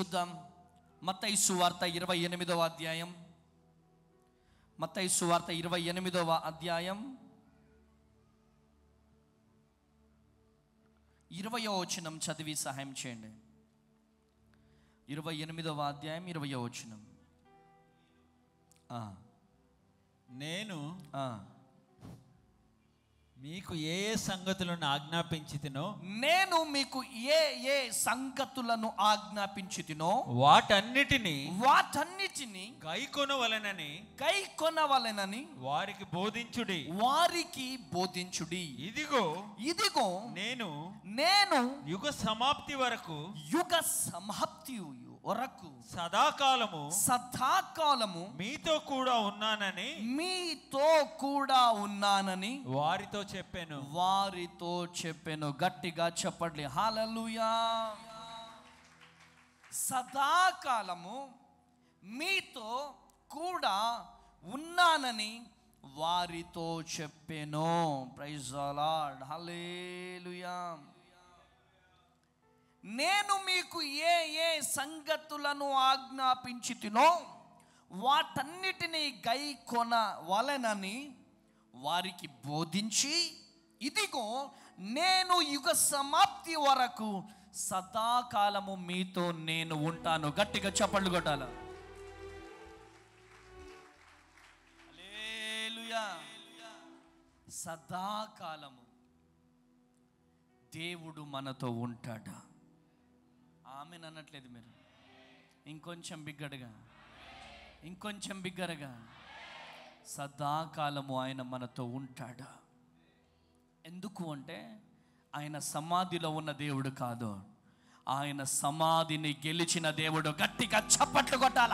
చూద్దాం. మత్తయి సువార్త 28వ అధ్యాయం. మత్తయి సువార్త 28వ అధ్యాయం 20వ వచనం చదివి సహాయం చేయండి. 28వ అధ్యాయం 20వ వచనం. నేను మీకు ఏ ఏ సంగతులను ఆజ్ఞాపించితినో నేను మీకు ఏ ఏ సంగతులను ఆజ్ఞాపించితినో వాటన్నిటిని గైకొనవలెనని వారికి బోధించుడి. ఇదిగో నేను యుగ సమాప్తి వరకు సదాకాలము మీతో కూడా ఉన్నానని వారితో చెప్పాను. గట్టిగా చెప్పండి హల్లెలూయా. సదాకాలము మీతో కూడా ఉన్నానని వారితో చెప్పాను. Praise the lord. హల్లెలూయా. నేను మీకు ఏ ఏ సంగతులను ఆజ్ఞాపించితినో వాటన్నిటినీ గైకొనవలెనని వారికి బోధించి, ఇదిగో నేను యుగ సమాప్తి వరకు సదాకాలము మీతో నేను ఉంటాను. గట్టిగా చప్పట్లు కొట్టాల. హల్లెలూయా. సదాకాలము దేవుడు మనతో ఉంటాడు. ఆమెన్ అనట్లేదు మీరు. ఇంకొంచెం బిగ్గరగా సదాకాలము ఆయన మనతో ఉంటాడు. ఎందుకు అంటే ఆయన సమాధిలో ఉన్న దేవుడు కాదు, ఆయన సమాధిని గెలిచిన దేవుడు. గట్టిగా చప్పట్లు కొట్టాల.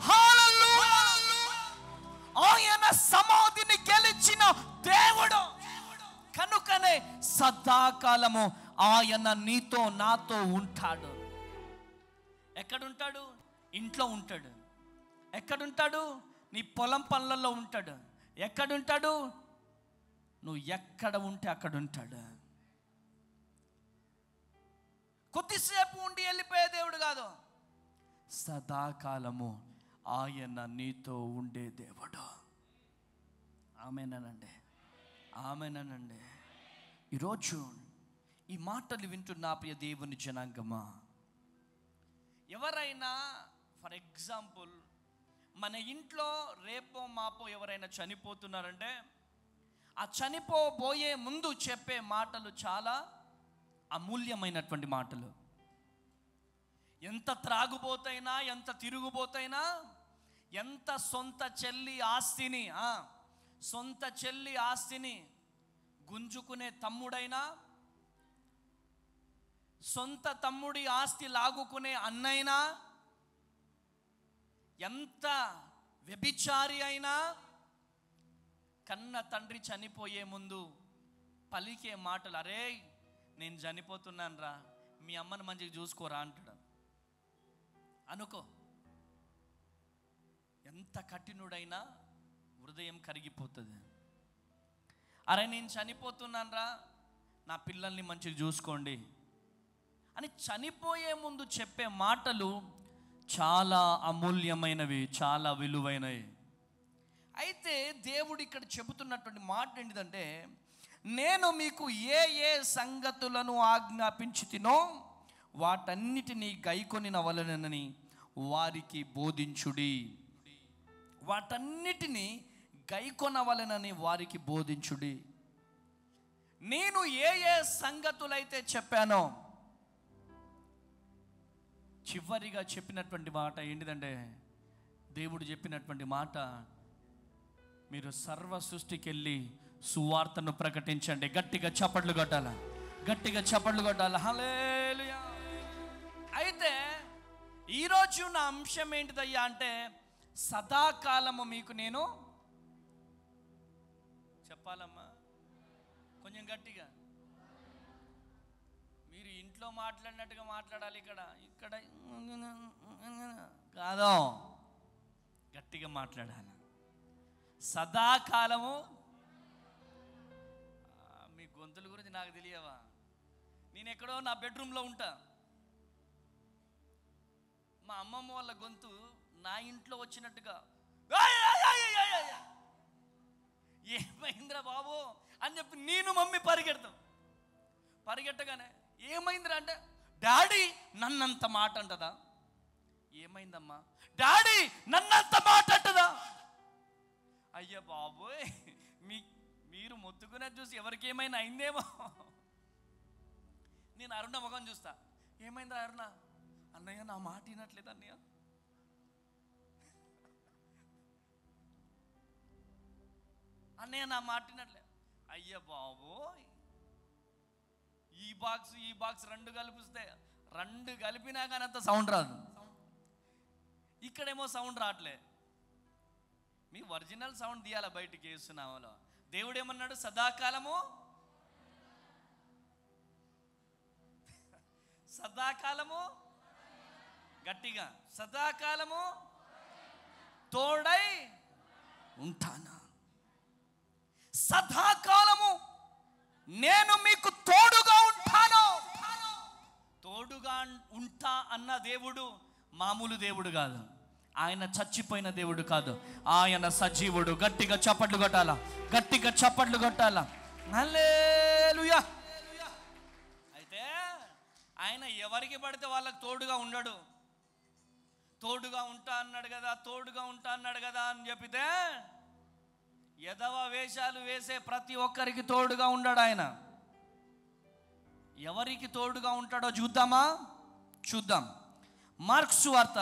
హల్లెలూయా. ఆయన సమాధిని గెలిచిన దేవుడు కనుకనే సదాకాలము ఆయన నీతో నాతో ఉంటాడు. ఎక్కడుంటాడు? ఇంట్లో ఉంటాడు. ఎక్కడుంటాడు? నీ పొలం పనులలో ఉంటాడు. ఎక్కడుంటాడు? నువ్వు ఎక్కడ ఉంటే అక్కడ ఉంటాడు. కొద్దిసేపు ఉండి వెళ్ళిపోయే దేవుడు కాదు, సదాకాలము ఆయన నీతో ఉండే దేవుడు. ఆమేనండి. ఈరోజు ఈ మాటలు వింటున్న ప్రియ దేవుని జనాంగమా, ఎవరైనా ఫర్ ఎగ్జాంపుల్ మన ఇంట్లో రేపో మాపో ఎవరైనా చనిపోతున్నారంటే ఆ చనిపోబోయే ముందు చెప్పే మాటలు చాలా అమూల్యమైనటువంటి మాటలు. ఎంత త్రాగుబోతైనా, ఎంత తిరుగుబోతైనా, ఎంత సొంత చెల్లి ఆస్తిని గుంజుకునే తమ్ముడైనా, సొంత తమ్ముడి ఆస్తి లాగుకునే అన్నైనా, ఎంత వ్యభిచారి అయినా, కన్న తండ్రి చనిపోయే ముందు పలికే మాటలు, అరే నేను చనిపోతున్నాను రా, మీ అమ్మని మంచిగా చూసుకోరా అంటాడు. అనుకో, ఎంత కఠినుడైనా హృదయం కరిగిపోతుంది. అరే నేను చనిపోతున్నాను రా, నా పిల్లల్ని మంచిగా చూసుకోండి అని చనిపోయే ముందు చెప్పే మాటలు చాలా అమూల్యమైనవి, చాలా విలువైనవి. అయితే దేవుడు ఇక్కడ చెబుతున్నటువంటి మాట ఏంటిదంటే, నేను మీకు ఏ ఏ సంగతులను ఆజ్ఞాపించితినో వాటన్నిటినీ గైకొనవలెనని వారికి బోధించుడి. వాటన్నిటినీ గైకొనవలెనని వారికి బోధించుడి. నేను ఏ ఏ సంగతులైతే చెప్పానో, చివరిగా చెప్పినటువంటి మాట ఏంటిదంటే, దేవుడు చెప్పినటువంటి మాట, మీరు సర్వ సృష్టికి వెళ్ళి సువార్తను ప్రకటించండి. గట్టిగా చప్పట్లు కొట్టాల. హల్లెలూయా. అయితే ఈరోజు నా అంశం ఏంటిదయ్యా అంటే, సదాకాలము మీకు నేను చెప్పాలమ్మా, కొంచెం గట్టిగా. మీరు ఇంట్లో మాట్లాడినట్టుగా మాట్లాడాలి, ఇక్కడ కాదు, గట్టిగా మాట్లాడాలి. సదాకాలము. మీ గొంతుల గురించి నాకు తెలియవా? నేను ఎక్కడో నా బెడ్రూమ్లో ఉంటా, మా అమ్మమ్మ వాళ్ళ గొంతు నా ఇంట్లో వచ్చినట్టుగా ఏమైందిరా బాబు అని చెప్పి నేను మమ్మీ పరిగెట్టగానే ఏమైందిరా అంటే, డాడీ నన్నంత మాట అంటదా? ఏమైందమ్మా? డాడీ నన్నంత మాట అంటదా? అయ్యా బాబోయ్, మీరు మొత్తుకునే చూసి ఎవరికి ఏమైనా అయిందేమో. నేను అరుణ ముఖం చూస్తా, ఏమైందిరా అరుణ? అన్నయ్య నా మాట వినట్లేదు అన్నయ్య. అన్నయ్య నా మాట వినట్లే. అయ్యా బాబోయ్, ఈ బాక్స్ రెండు కలిపినా కానీ అంత సౌండ్ రాదు. ఇక్కడేమో సౌండ్ రావట్లే. మీ ఒరిజినల్ సౌండ్ తీయాల బయటికి వేస్తున్నామలో. దేవుడు ఏమన్నాడు? సదాకాలము గట్టిగా, సదాకాలము తోడై ఉంటానా. సదాకాలము నేను మీకు తోడుగా ఉంటాను. తోడుగా ఉంటా అన్న దేవుడు మామూలు దేవుడు కాదు. ఆయన చచ్చిపోయిన దేవుడు కాదు, ఆయన సజీవుడు. గట్టిగా చప్పట్లు కొట్టాలా. హల్లెలూయా. అయితే ఆయన ఎవరికి పడితే వాళ్ళకి తోడుగా ఉండడు. తోడుగా ఉంటా అన్నాడు కదా అని చెప్పితే ఎదవ వేషాలు వేసే ప్రతి ఒక్కరికి తోడుగా ఉండడు ఆయన. ఎవరికి తోడుగా ఉంటాడో చూద్దాం. మార్క్సు వార్త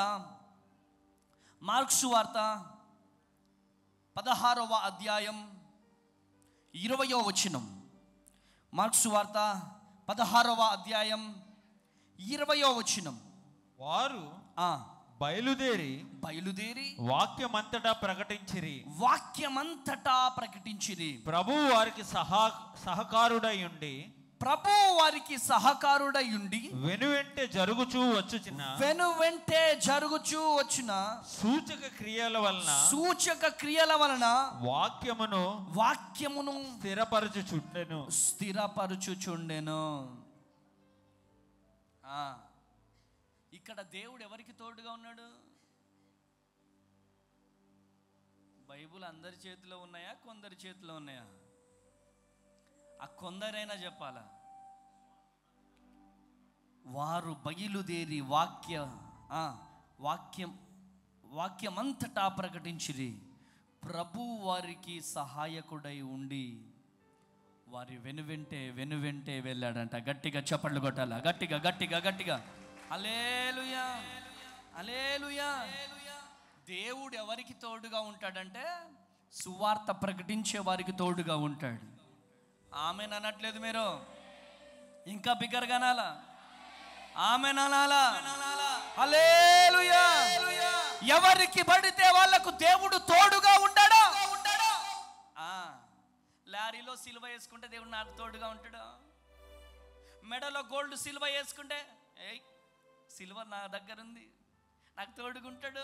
16వ అధ్యాయం 20వ వచనం. మార్క్సు వార్త 16వ అధ్యాయం 20వ వచనం. వారు బయలుదేరి వాక్యమంతటా ప్రకటించిరి. ప్రభువు వారికి సహకారుడై ఉండి వెనువెంటే జరుగుచూ వచ్చున సూచక క్రియల వలన వాక్యమును స్థిరపరచుచుండెను. ఇక్కడ దేవుడు ఎవరికి తోడుగా ఉన్నాడు? బైబుల్ అందరి చేతిలో ఉన్నాయా, కొందరి చేతిలో ఉన్నాయా? ఆ కొందరైనా చెప్పాలా. వారు బయలుదేరి వాక్యమంతటా ప్రకటించిరి. ప్రభు వారికి సహాయకుడై ఉండి వారి వెనువెంటే వెళ్ళాడంట. గట్టిగా చప్పట్లు కొట్టాలా. గట్టిగా హల్లెలూయా. దేవుడు ఎవరికి తోడుగా ఉంటాడంటే సువార్త ప్రకటించే వారికి తోడుగా ఉంటాడు. ఆమెన్ అనట్లేదు మీరు? ఇంకా బిగ్గరగా అనాలా? ఆమెన్ అనాలా? హల్లెలూయా. ఎవరికి పడితే వాళ్ళకు దేవుడు తోడుగా ఉండడా? లారీలో సిలువ వేసుకుంటే దేవుడు నాకు తోడుగా ఉంటాడు. మెడలో గోల్డ్ సిలువ వేసుకుంటే సిలువ నా దగ్గర ఉంది, నాకు తోడుగుంటాడు.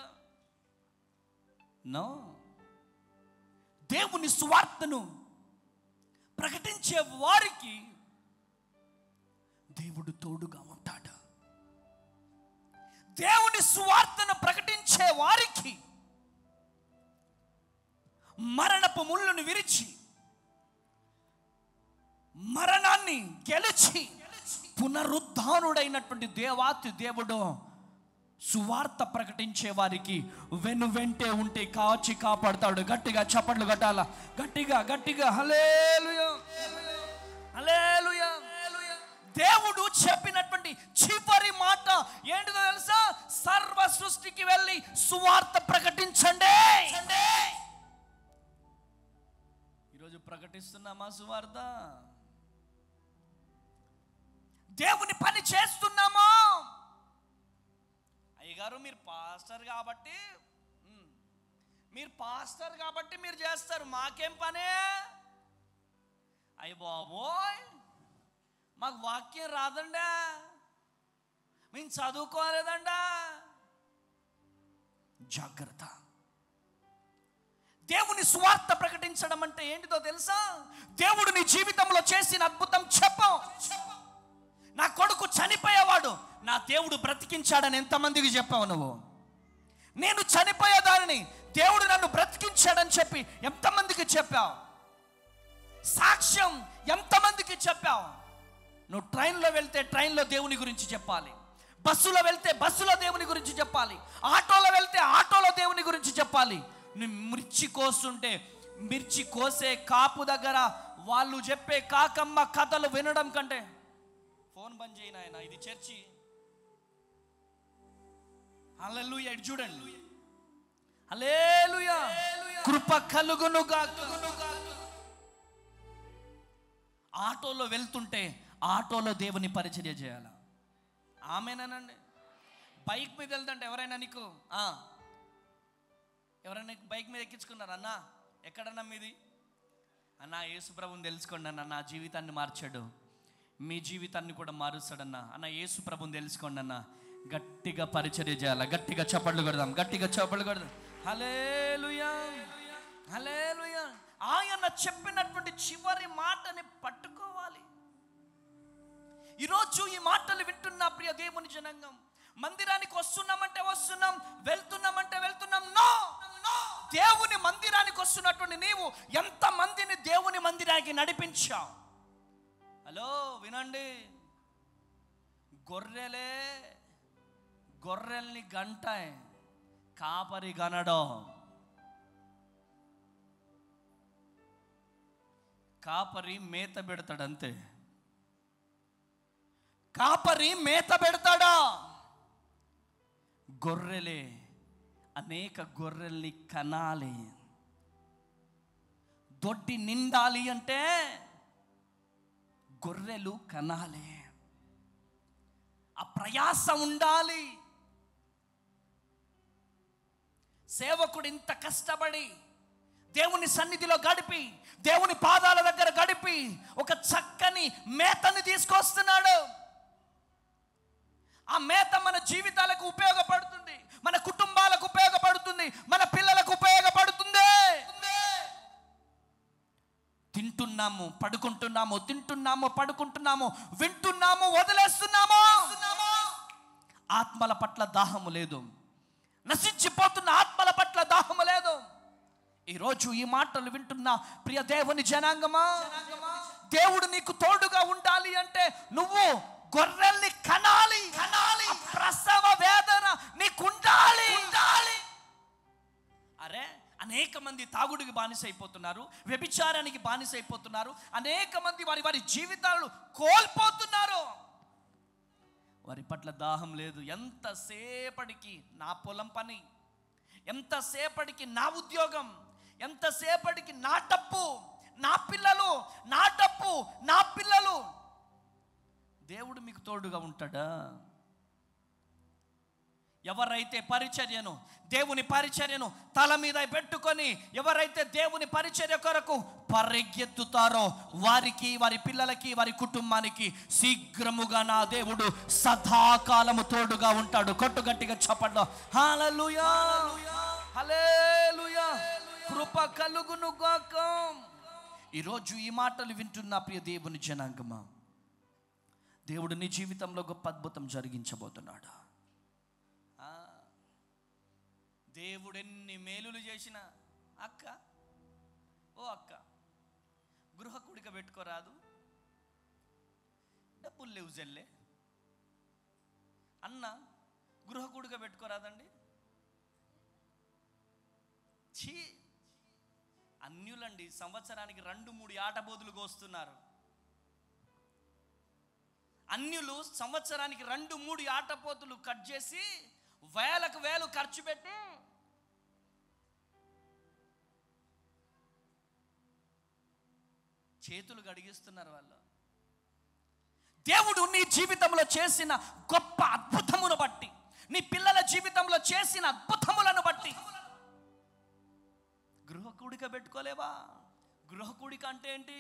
నో, దేవుని సువార్తను ప్రకటించే వారికి దేవుడు తోడుగా ఉంటాడు. దేవుని సువార్తను ప్రకటించే వారికి మరణపు ముళ్ళను విరిచి మరణాన్ని గెలిచి పునరుద్ధానుడైనటువంటి దేవుడు సువార్త ప్రకటించే వారికి వెంటే ఉంటే కాచి కాపాడతాడు. గట్టిగా చప్పట్లు కొట్టాలా. గట్టిగా హల్లెలూయా. దేవుడు చెప్పినటువంటి చివరి మాట ఏంటిదో తెలుసా? సర్వ సృష్టికి వెళ్ళి సువార్త ప్రకటించండి. ఈరోజు ప్రకటిస్తున్నామా సువార్త? దేవుని పని చేస్తున్నామా? అయ్యగారు మీరు పాస్టర్ కాబట్టి మీరు చేస్తారు, మాకేం పనే? అయ్య బాబోయ్, మాకు వాక్యం రాదండా, మేము చదువుకోలేదండా. జాగ్రత్త. దేవుని సువార్త ప్రకటించడం అంటే ఏంటిదో తెలుసా? దేవుడు నీ జీవితంలో చేసిన అద్భుతం చెప్పు. నా కొడుకు చనిపోయేవాడు నా దేవుడు బ్రతికించాడని ఎంతమందికి చెప్పావు నువ్వు? నేను చనిపోయేదానిని దేవుడు నన్ను బ్రతికించాడని చెప్పి ఎంతమందికి చెప్పావు? సాక్ష్యం ఎంతమందికి చెప్పావు? నువ్వు ట్రైన్లో వెళ్తే ట్రైన్లో దేవుని గురించి చెప్పాలి, బస్సులో వెళ్తే బస్సులో దేవుని గురించి చెప్పాలి, ఆటోలో వెళ్తే ఆటోలో దేవుని గురించి చెప్పాలి. నువ్వు మిర్చి కోస్తుంటే మిర్చి కోసే కాపు దగ్గర వాళ్ళు చెప్పే కాకమ్మ కథలు వినడం కంటే ఫోన్ బంద్ చేయి నాయన, ఇది చర్చి. హల్లెలూయా, ఇటు చూడండి. హల్లెలూయా, కృప కలుగునుగాక. ఆటోలో వెళ్తుంటే ఆటోలో దేవుని పరిచర్య చేయాలి. ఆమెనండి. బైక్ మీద వెళ్తుంటే ఎవరైనా నీకు ఎవరైనా బైక్ మీద ఎక్కించుకున్నారు, అన్నా ఎక్కడన్నా మీది? అన్నా యేసుప్రభుని తెలుసుకోండి అన్న, నా జీవితాన్ని మార్చాడు, మీ జీవితాన్ని కూడా మారుస్తాడన్నా. అన్న యేసుప్రభుని తెలుసుకోండి అన్న. గట్టిగా పరిచర్య చేయాలి, గట్టిగా చప్పట్లు కొడదాం, గట్టిగా చప్పట్లు కొడదాం. హల్లెలూయా, హల్లెలూయా. ఆయన చెప్పినటువంటి చివరి మాటని పట్టుకోవాలి. ఈరోజు ఈ మాటలు వింటున్న ప్రియ దేవుని జనాంగం, మందిరానికి వస్తున్నామంటే వస్తున్నాం, వెళ్తున్నామంటే వెళ్తున్నాం. నో, దేవుని మందిరానికి వస్తున్నటువంటి నీవు ఎంత మందిని దేవుని మందిరానికి నడిపించావు? హలో వినండి, గొర్రెల్ని గంటాయి, కాపరి గనడం. కాపరి మేత పెడతాడు అంతే. కాపరి మేత పెడతాడా? గొర్రెలే, అనేక గొర్రెల్ని కనాలి. దొడ్డి నిండాలి అంటే గొర్రెలు కనాలి, ఆ ప్రయాస ఉండాలి. సేవకుడు ఇంత కష్టపడి దేవుని సన్నిధిలో గడిపి, దేవుని పాదాల దగ్గర గడిపి ఒక చక్కని మేతని తీసుకొస్తున్నాడు. ఆ మేత మన జీవితాలకు ఉపయోగపడుతుంది, మన కుటుంబాలకు ఉపయోగపడుతుంది, మన పిల్లలకు ఉపయోగపడుతుంది. తింటున్నాము, పడుకుంటున్నాము, తింటున్నాము, పడుకుంటున్నాము, వింటున్నాము, వదిలేస్తున్నాము. ఆత్మల పట్ల దాహము లేదు, నశించిపోతున్న ఆత్మల పట్ల దాహము లేదు. ఈరోజు ఈ మాటలు వింటున్న ప్రియ దేవుని జనాంగమా, దేవుడు నీకు తోడుగా ఉండాలి అంటే నువ్వు గొర్రెల్ని కనాలి. ప్రసవ వేదన నీకు ఉండాలి. అరే, అనేక మంది తాగుడికి బానిసైపోతున్నారు, వ్యభిచారానికి బానిసైపోతున్నారు, అనేక మంది వారి వారి జీవితాలను కోల్పోతున్నారు. వారి పట్ల దాహం లేదు. ఎంతసేపటికి నా పొలం పని, ఎంతసేపటికి నా ఉద్యోగం, ఎంతసేపటికి నా డబ్బు, నా పిల్లలు, నా డబ్బు, నా పిల్లలు. దేవుడు మీకు తోడుగా ఉంటాడా? ఎవరైతే పరిచర్యను, దేవుని పరిచర్యను తల మీద పెట్టుకొని ఎవరైతే దేవుని పరిచర్య కొరకు పరిగెత్తుతారో వారికి, వారి పిల్లలకి, వారి కుటుంబానికి శీఘ్రముగా నా దేవుడు సదాకాలము తోడుగా ఉంటాడు. కొట్టు గట్టిగా చప్పట్లు. హల్లెలూయా, హల్లెలూయా, కృప కలుగును గాక. ఈరోజు ఈ మాటలు వింటున్న ప్రియ దేవుని జనాంగమా, దేవుడు నీ జీవితంలో గొప్ప అద్భుతం జరిగించబోతున్నాడు. దేవుడు ఎన్ని మేలులు చేసిన అక్క, ఓ అక్క, గృహ కూడిక పెట్టుకోరాదు, డబ్బులు లేవు జల్లే. అన్న, గృహ కూడిక పెట్టుకోరాదండి. ఛీ, అన్యులండి సంవత్సరానికి 2-3 ఆటబోతులు కోస్తున్నారు. అన్యులు సంవత్సరానికి 2-3 ఆటపోతులు కట్ చేసి వేలకు వేలు ఖర్చు పెట్టి చేతులు గడిగిస్తున్నారు వాళ్ళు. దేవుడు నీ జీవితంలో చేసిన గొప్ప అద్భుతమును బట్టి, నీ పిల్లల జీవితంలో చేసిన అద్భుతములను బట్టి గృహ కూడిక పెట్టుకోలేవా? గృహ కూడిక అంటే ఏంటి?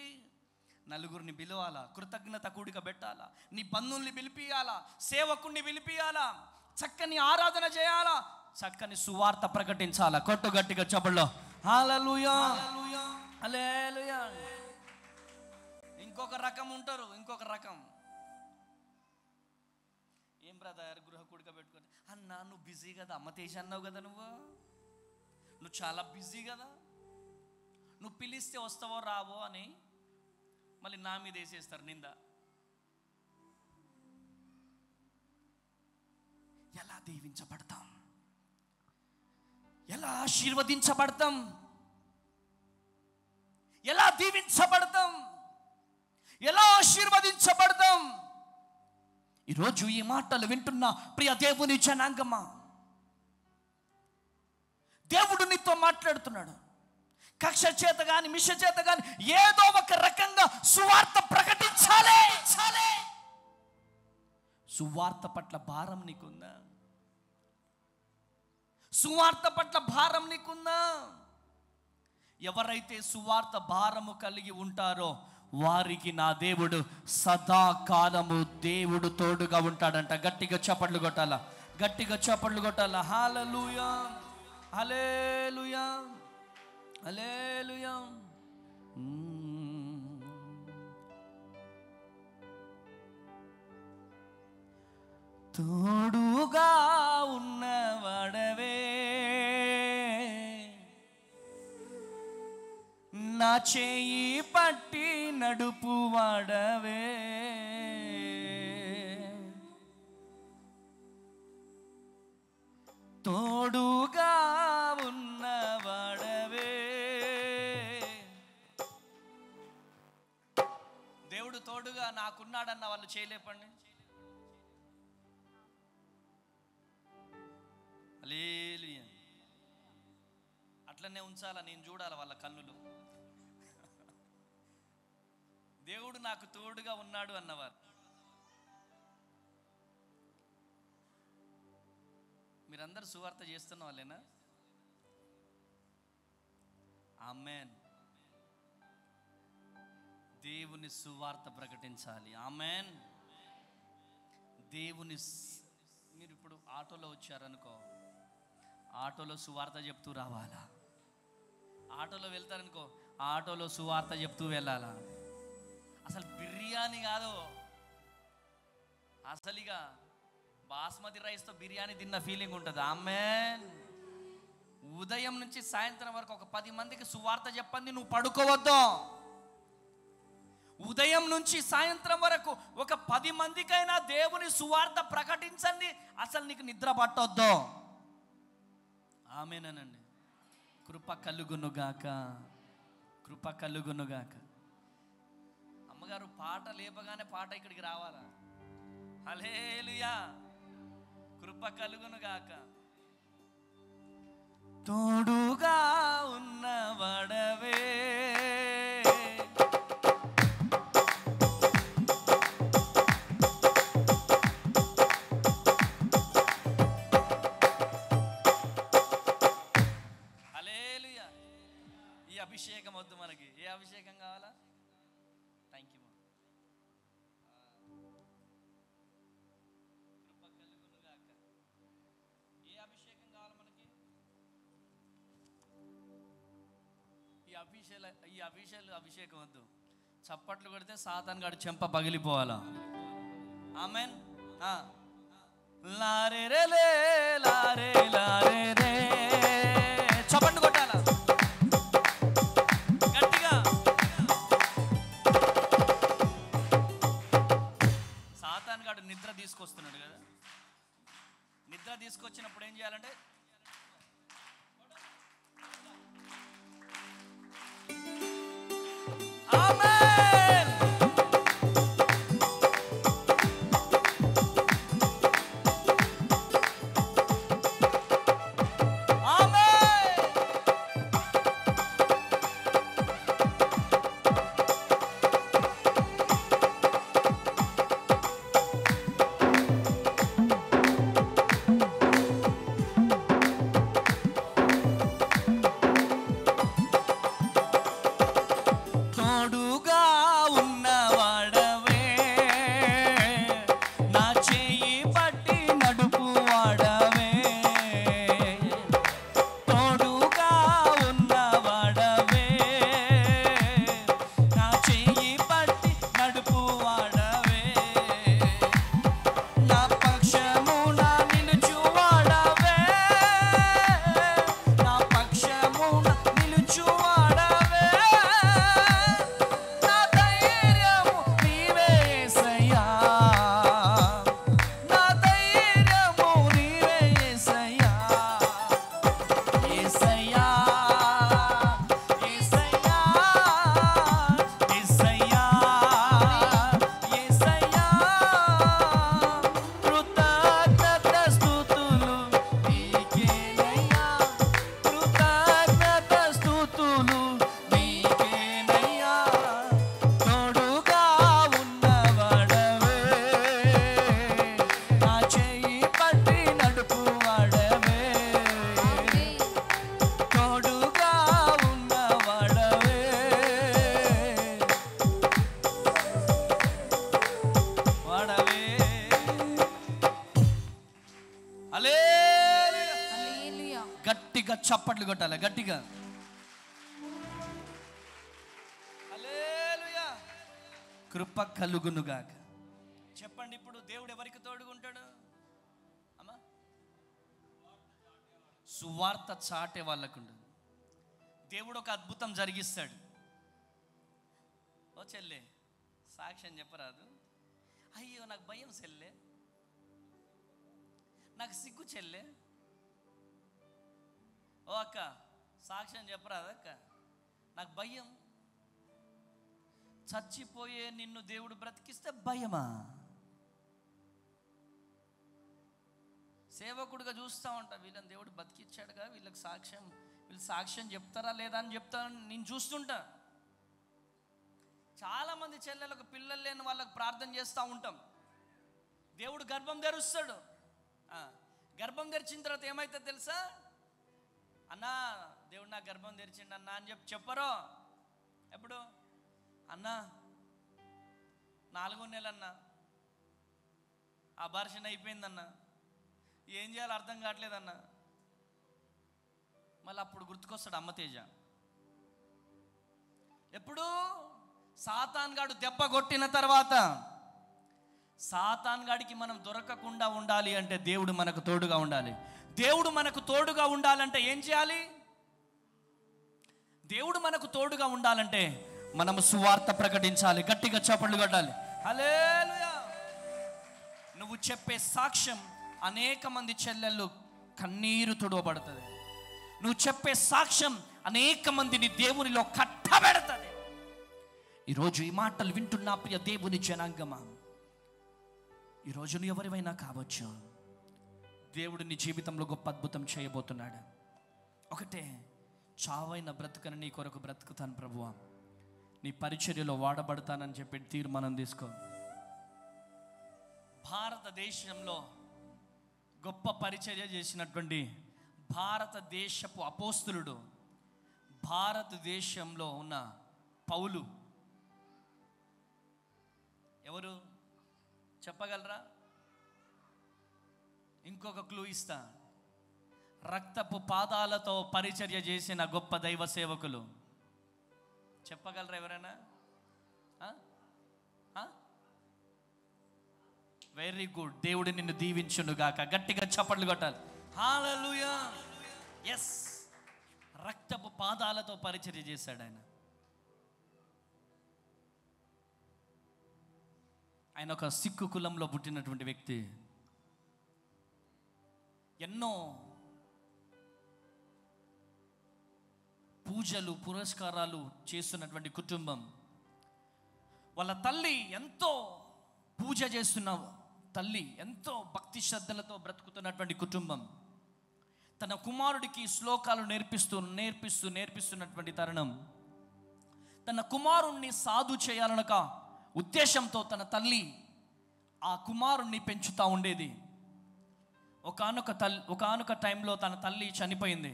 నలుగురిని పిలవాలా, కృతజ్ఞత కూడిక పెట్టాలా, నీ బంధువుల్ని పిలిపియాలా, సేవకుణ్ణి పిలిపియాలా, చక్కని ఆరాధన చేయాలా, చక్కని సువార్త ప్రకటించాలా. కొట్టు గట్టిగా చప్పట్లో హల్లెలూయా, హల్లెలూయా. ఇంకొక రకం ఉంటారు, ఇంకొక రకం. ఏం బ్రదర్ గృహ కూడిక పెట్టుకొని. అన్నా నువ్వు బిజీ కదా, అమ్మ తేజ అన్నావు కదా, నువ్వు చాలా బిజీ కదా, నువ్వు పిలిస్తే వస్తావో రావో అని మళ్ళీ నా మీద వేసేస్తారు నింద. ఎలా దీవించబడతాం, ఎలా ఆశీర్వదించబడతాం, ఎలా దీవించబడతాం, ఎలా ఆశీర్వదించబడతాం. ఈరోజు ఈ మాటలు వింటున్న ప్రియ దేవుని జనాంగమా, దేవుడు నీతో మాట్లాడుతున్నాడు. కక్ష చేత కానీ మిష చేత కానీ ఏదో ఒక రకంగా సువార్త ప్రకటించాలి. సువార్త పట్ల భారం నీకుందా? సువార్త పట్ల భారం నీకుందా? ఎవరైతే సువార్త భారము కలిగి ఉంటారో వారికి నా దేవుడు సదాకాలము దేవుడు తోడుగా ఉంటాడంట. గట్టిగా చప్పట్లు కొట్టాలా, గట్టిగా చప్పట్లు కొట్టాలా. హల్లెలూయా, హల్లెలూయా, హల్లెలూయా. తోడుగా ఉన్నవాడవే, నా చేయి పట్టి నడుపు వాడవే, తోడుగా ఉన్నవాడవే. దేవుడు తోడుగా నాకున్నాడన్న వాళ్ళు చేయలేపండి. హల్లెలూయా. అట్లనే ఉంచాలా, నేను చూడాలి వాళ్ళ కన్నులు. దేవుడు నాకు తోడుగా ఉన్నాడు అన్నవారు. మీరందరూ సువార్త చేస్తున్న వాళ్ళేనా? ఆమేన్. దేవుని సువార్త ప్రకటించాలి. ఆమేన్. దేవుని మీరు ఇప్పుడు ఆటోలో వచ్చారనుకో, ఆటోలో సువార్త చెప్తూ రావాలా. ఆటోలో వెళ్తారనుకో, ఆటోలో సువార్త చెప్తూ వెళ్ళాలా. అసలు బిర్యానీ కాదు, అసలుగా బాస్మతి రైస్తో బిర్యానీ తిన్న ఫీలింగ్ ఉంటుంది. ఆమేన్. ఉదయం నుంచి సాయంత్రం వరకు ఒక 10 మందికి సువార్త చెప్పండి, నువ్వు పడుకోవద్దు. ఉదయం నుంచి సాయంత్రం వరకు ఒక 10 మందికైనా దేవుని సువార్త ప్రకటించండి, అసలు నీకు నిద్ర పట్టొద్దు. ఆమేనండి. కృప కలుగునుగాక, కృప కలుగునుగాక. అమ్మగారు పాట లేపగానే పాట ఇక్కడికి రావాలా. హల్లెలూయా. కృప కలుగునుగాక. తోడుగా ఉన్నవాడవే, హల్లెలూయా. ఈ అభిషేకం వద్దు మనకి. ఏ అభిషేకం కావాలా? Thank you. ఏ అభిషేకం కావాలి మనకి? ఈ అభిషేకం వద్దు. చప్పట్లు కొడితే సాతాన్ గాడి చెంప పగిలిపోవాలా. ఆమేన్. లారే రే లే, లారే లారే రే. చప్పట్లు కొట్టాలా గట్టిగా. సాతాన్ గాడు నిద్ర తీసుకొస్తున్నాడు కదా. నిద్ర తీసుకొచ్చినప్పుడు ఏం చేయాలంటే, ఆమేన్. ఆమేన్. చప్పట్లు కొట్టాలి గట్టిగా. హల్లెలూయా. కృప కలుగునుగాక. చెప్పండి ఇప్పుడు దేవుడు ఎవరికి తోడుగుంటాడు అమ్మా? సువార్త చాటే వాళ్ళకుండు దేవుడు ఒక అద్భుతం జరిగిస్తాడు. ఓ చెల్లె సాక్ష్యం చెప్పరాదు? అయ్యో నాకు భయం చెల్లె, నాకు సిగ్గు చెల్లె. ఓ అక్క సాక్ష్యం చెప్పరాదు అక్క, నాకు భయం. చచ్చిపోయే నిన్ను దేవుడు బ్రతికిస్తే భయమా? సేవకుడిగా చూస్తూ ఉంటా, వీళ్ళని దేవుడు బతికిచ్చాడుగా, వీళ్ళకి సాక్ష్యం, వీళ్ళు సాక్ష్యం చెప్తారా లేదా అని నేను చూస్తుంటా. చాలామంది చెల్లెలకు పిల్లలు లేని వాళ్ళకు ప్రార్థన చేస్తూ ఉంటాం. దేవుడు గర్భం తెరుస్తాడు. గర్భం తెరిచిన తర్వాత ఏమవుతుంది తెలుసా? అన్నా దేవుడు నా గర్భం తెరిచిండు అన్నా అని చెప్పరు. ఎప్పుడు అన్నా 4వ నెలన్నా అబార్షన్ అయిపోయిందన్నా, ఏం చేయాలో అర్థం కావట్లేదన్నా. మళ్ళీ అప్పుడు గుర్తుకొస్తాడు అమ్మ తేజ. ఎప్పుడు సాతాన్ గాడు దెబ్బ కొట్టిన తర్వాత, సాతాన్ గాడికి మనం దొరకకుండా ఉండాలి అంటే దేవుడు మనకు తోడుగా ఉండాలి. దేవుడు మనకు తోడుగా ఉండాలంటే ఏం చేయాలి? దేవుడు మనకు తోడుగా ఉండాలంటే మనం సువార్త ప్రకటించాలి. గట్టిగా చప్పట్లు కొట్టాలి. హల్లెలూయా. నువ్వు చెప్పే సాక్ష్యం అనేక మంది చెల్లెళ్ళు కన్నీరు తుడవబడుతుంది. నువ్వు చెప్పే సాక్ష్యం అనేక మందిని దేవునిలో కట్టబెడుతుంది. ఈరోజు ఈ మాటలు వింటున్నా ప్రియ దేవుని జనాంగమా, ఈరోజు నువ్వు ఎవరివైనా కావచ్చు, దేవుడు నీ జీవితంలో గొప్ప అద్భుతం చేయబోతున్నాడు. ఒకటే, చావైన బ్రతుకని నీ కొరకు బ్రతుకుతాను ప్రభువా, నీ పరిచర్యలో వాడబడతానని చెప్పి తీర్మానం తీసుకో. భారతదేశంలో గొప్ప పరిచర్య చేసినటువంటి భారతదేశపు అపోస్తులుడు, భారతదేశంలో ఉన్న పౌలు ఎవరు చెప్పగలరా? ఇంకొక క్లూ ఇస్తా. రక్తపు పాదాలతో పరిచర్య చేసిన గొప్ప దైవ సేవకులు చెప్పగలరా ఎవరైనా? Very good. దేవుడు నిన్ను దీవించును గాక. గట్టిగా చప్పట్లు కొట్టాలి. హల్లెలూయా. ఎస్, రక్తపు పాదాలతో పరిచర్య చేశాడు ఆయన. ఆయన ఒక సిక్కు కులంలో పుట్టినటువంటి వ్యక్తి. ఎన్నో పూజలు పురస్కారాలు చేస్తున్నటువంటి కుటుంబం. వాళ్ళ తల్లి ఎంతో పూజ చేస్తున్న తల్లి, ఎంతో భక్తి శ్రద్ధలతో బ్రతుకుతున్నటువంటి కుటుంబం. తన కుమారుడికి శ్లోకాలు నేర్పిస్తున్నటువంటి తరుణం, తన కుమారుణ్ణి సాధు చేయాలనక ఉద్దేశంతో తన తల్లి ఆ కుమారుణ్ణి పెంచుతూ ఉండేది. ఒకానొక టైంలో తన తల్లి చనిపోయింది.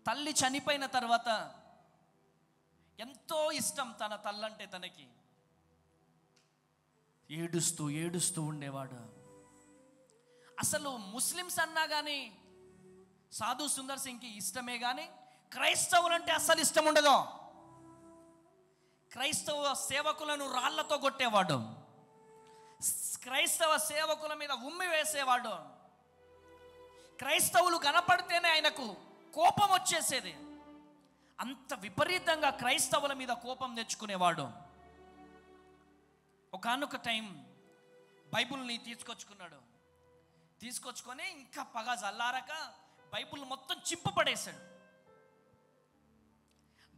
తల్లి చనిపోయిన తర్వాత ఎంతో ఇష్టం తన తల్లంటే తనకి. ఏడుస్తూ ఉండేవాడు. అసలు ముస్లిమ్స్ అన్నా కానీ సాధు సుందర్ సింగ్కి ఇష్టమే కానీ క్రైస్తవులంటే అస్సలు ఇష్టం ఉండదు. క్రైస్తవ సేవకులను రాళ్లతో కొట్టేవాడు, క్రైస్తవ సేవకుల మీద ఉమ్మి వేసేవాడు. క్రైస్తవులు కనపడితేనే ఆయనకు కోపం వచ్చేసేది. అంత విపరీతంగా క్రైస్తవుల మీద కోపం తెచ్చుకునేవాడు. ఒకానొక టైం బైబిల్ని తీసుకొచ్చుకొని ఇంకా పగ జల్లారక బైబిల్ మొత్తం చింపు పడేశాడు.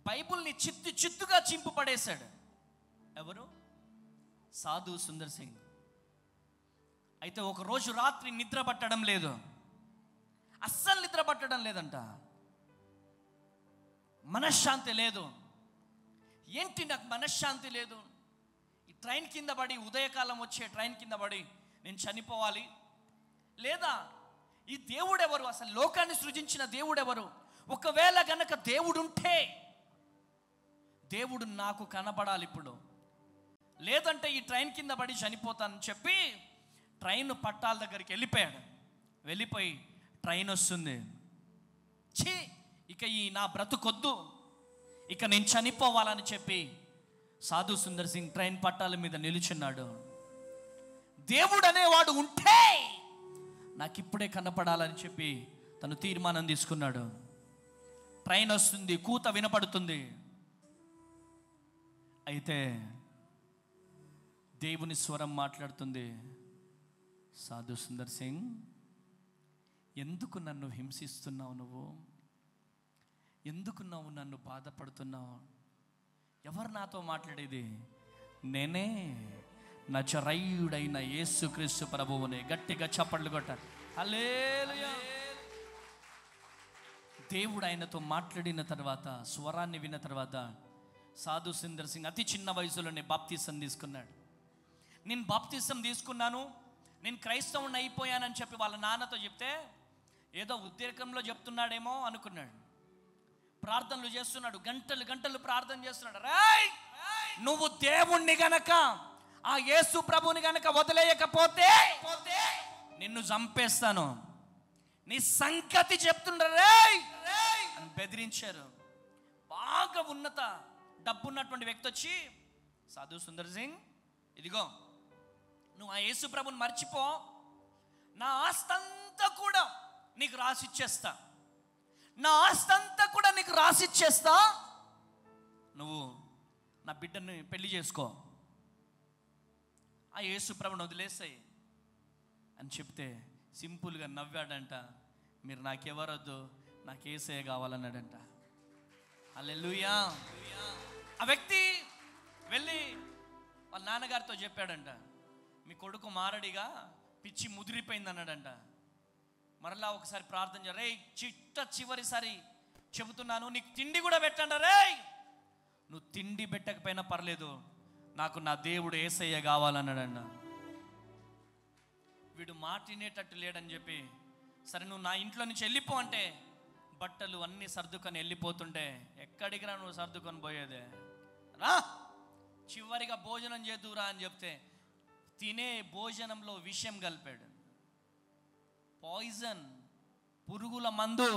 బైబిల్ని చిత్తుగా చింపు పడేశాడు. ఎవరు? సాధు సుందర్ సింగ్. అయితే ఒకరోజు రాత్రి నిద్ర పట్టడం లేదు, అస్సలు నిద్ర పట్టడం లేదంట. మనశ్శాంతి లేదు. ఏంటి నాకు మనశ్శాంతి లేదు? ఈ ట్రైన్ కింద పడి, ఉదయకాలం వచ్చే ట్రైన్ కింద పడి నేను చనిపోవాలి, లేదా ఈ దేవుడెవరు, అసలు లోకాన్ని సృజించిన దేవుడెవరు, ఒకవేళ గనక దేవుడుంటే దేవుడు నాకు కనబడాలి ఇప్పుడు, లేదంటే ఈ ట్రైన్ కింద పడి చనిపోతానని చెప్పి ట్రైన్ పట్టాల దగ్గరికి వెళ్ళిపోయాడు. వెళ్ళిపోయి ట్రైన్ వస్తుంది, ఛీ, ఇక ఈ నా బ్రతుకొద్దు, ఇక నేను చనిపోవాలని చెప్పి సాధు సుందర్ సింగ్ ట్రైన్ పట్టాల మీద నిలుచున్నాడు. దేవుడు అనేవాడు ఉంటే నాకు ఇప్పుడే కనపడాలని చెప్పి తను తీర్మానం తీసుకున్నాడు. ట్రైన్ వస్తుంది, కూత వినపడుతుంది. అయితే దేవుని స్వరం మాట్లాడుతుంది, సాధు సుందర్ సింగ్, ఎందుకు నన్ను హింసిస్తున్నావు? నువ్వు ఎందుకు నన్ను బాధపడుతున్నావు? ఎవరు నాతో మాట్లాడేది? నేనే, నజరేయుడైన యేసుక్రీస్తు ప్రభువునే. గట్టిగా చప్పట్లు కొట్టారు. హల్లెలూయా. దేవుడు ఆయనతో మాట్లాడిన తర్వాత, స్వరాన్ని విన్న తర్వాత సాధు సుందర్ సింగ్ అతి చిన్న వయసులోనే బాప్తిసం తీసుకున్నాడు. నేను బాప్తిసం తీసుకున్నాను, నేను క్రైస్తవుని అయిపోయానని చెప్పి వాళ్ళ నాన్నతో చెప్తే ఏదో ఉద్రేకంలో చెప్తున్నాడేమో అనుకున్నాడు. ప్రార్థనలు చేస్తున్నాడు, గంటలు గంటలు ప్రార్థన చేస్తున్నాడు. రేయ్, నువ్వు దేవుణ్ణి గనక, ఆ యేసు ప్రభుని గనక వదిలేయకపోతే నిన్ను చంపేస్తాను, నీ సంగతి చెప్తున్నాడు రేయ్ అని బెదిరించారు. బాగా ఉన్నత డబ్బున్నటువంటి వ్యక్తి వచ్చి, సాధు సుందర్ సింగ్, ఇదిగో నువ్వు ఆ యేసు ప్రభుని మర్చిపో, నా ఆస్తంతా కూడా నీకు రాసిచ్చేస్తా, నా ఆస్తంతా కూడా నీకు రాసిచ్చేస్తా, నువ్వు నా బిడ్డని పెళ్లి చేసుకో, ఆ యేసు ప్రభుని వదిలేసాయి అని చెప్తే సింపుల్గా నవ్వాడంట. మీరు నాకెవరొద్దు, నాకు యేసయ్య కావాలన్నాడంట. హల్లెలూయా. ఆ వ్యక్తి వెళ్ళి వాళ్ళ నాన్నగారితో చెప్పాడంట, మీ కొడుకు మారడిగా పిచ్చి ముదిరిపోయింది అన్నాడంట. మరలా ఒకసారి ప్రార్థన చేయ, రే చివరిసారి చెబుతున్నాను, నీకు తిండి కూడా పెట్టండి రే, నువ్వు తిండి పెట్టకపోయినా పర్లేదు, నాకు నా దేవుడు యేసయ్య కావాలన్నాడంట. వీడు మాట వినేటట్టు లేడని చెప్పి, సరే నువ్వు నా ఇంట్లో నుంచి వెళ్ళిపో అంటే బట్టలు అన్నీ సర్దుకొని వెళ్ళిపోతుంటే, ఎక్కడికి రా నువ్వు సర్దుకొని పోయేదే, రా చివరిగా భోజనం చేదురా అని చెప్తే తినే భోజనంలో విషయం కలిపాడు. పాయిజన్, పురుగుల మందు.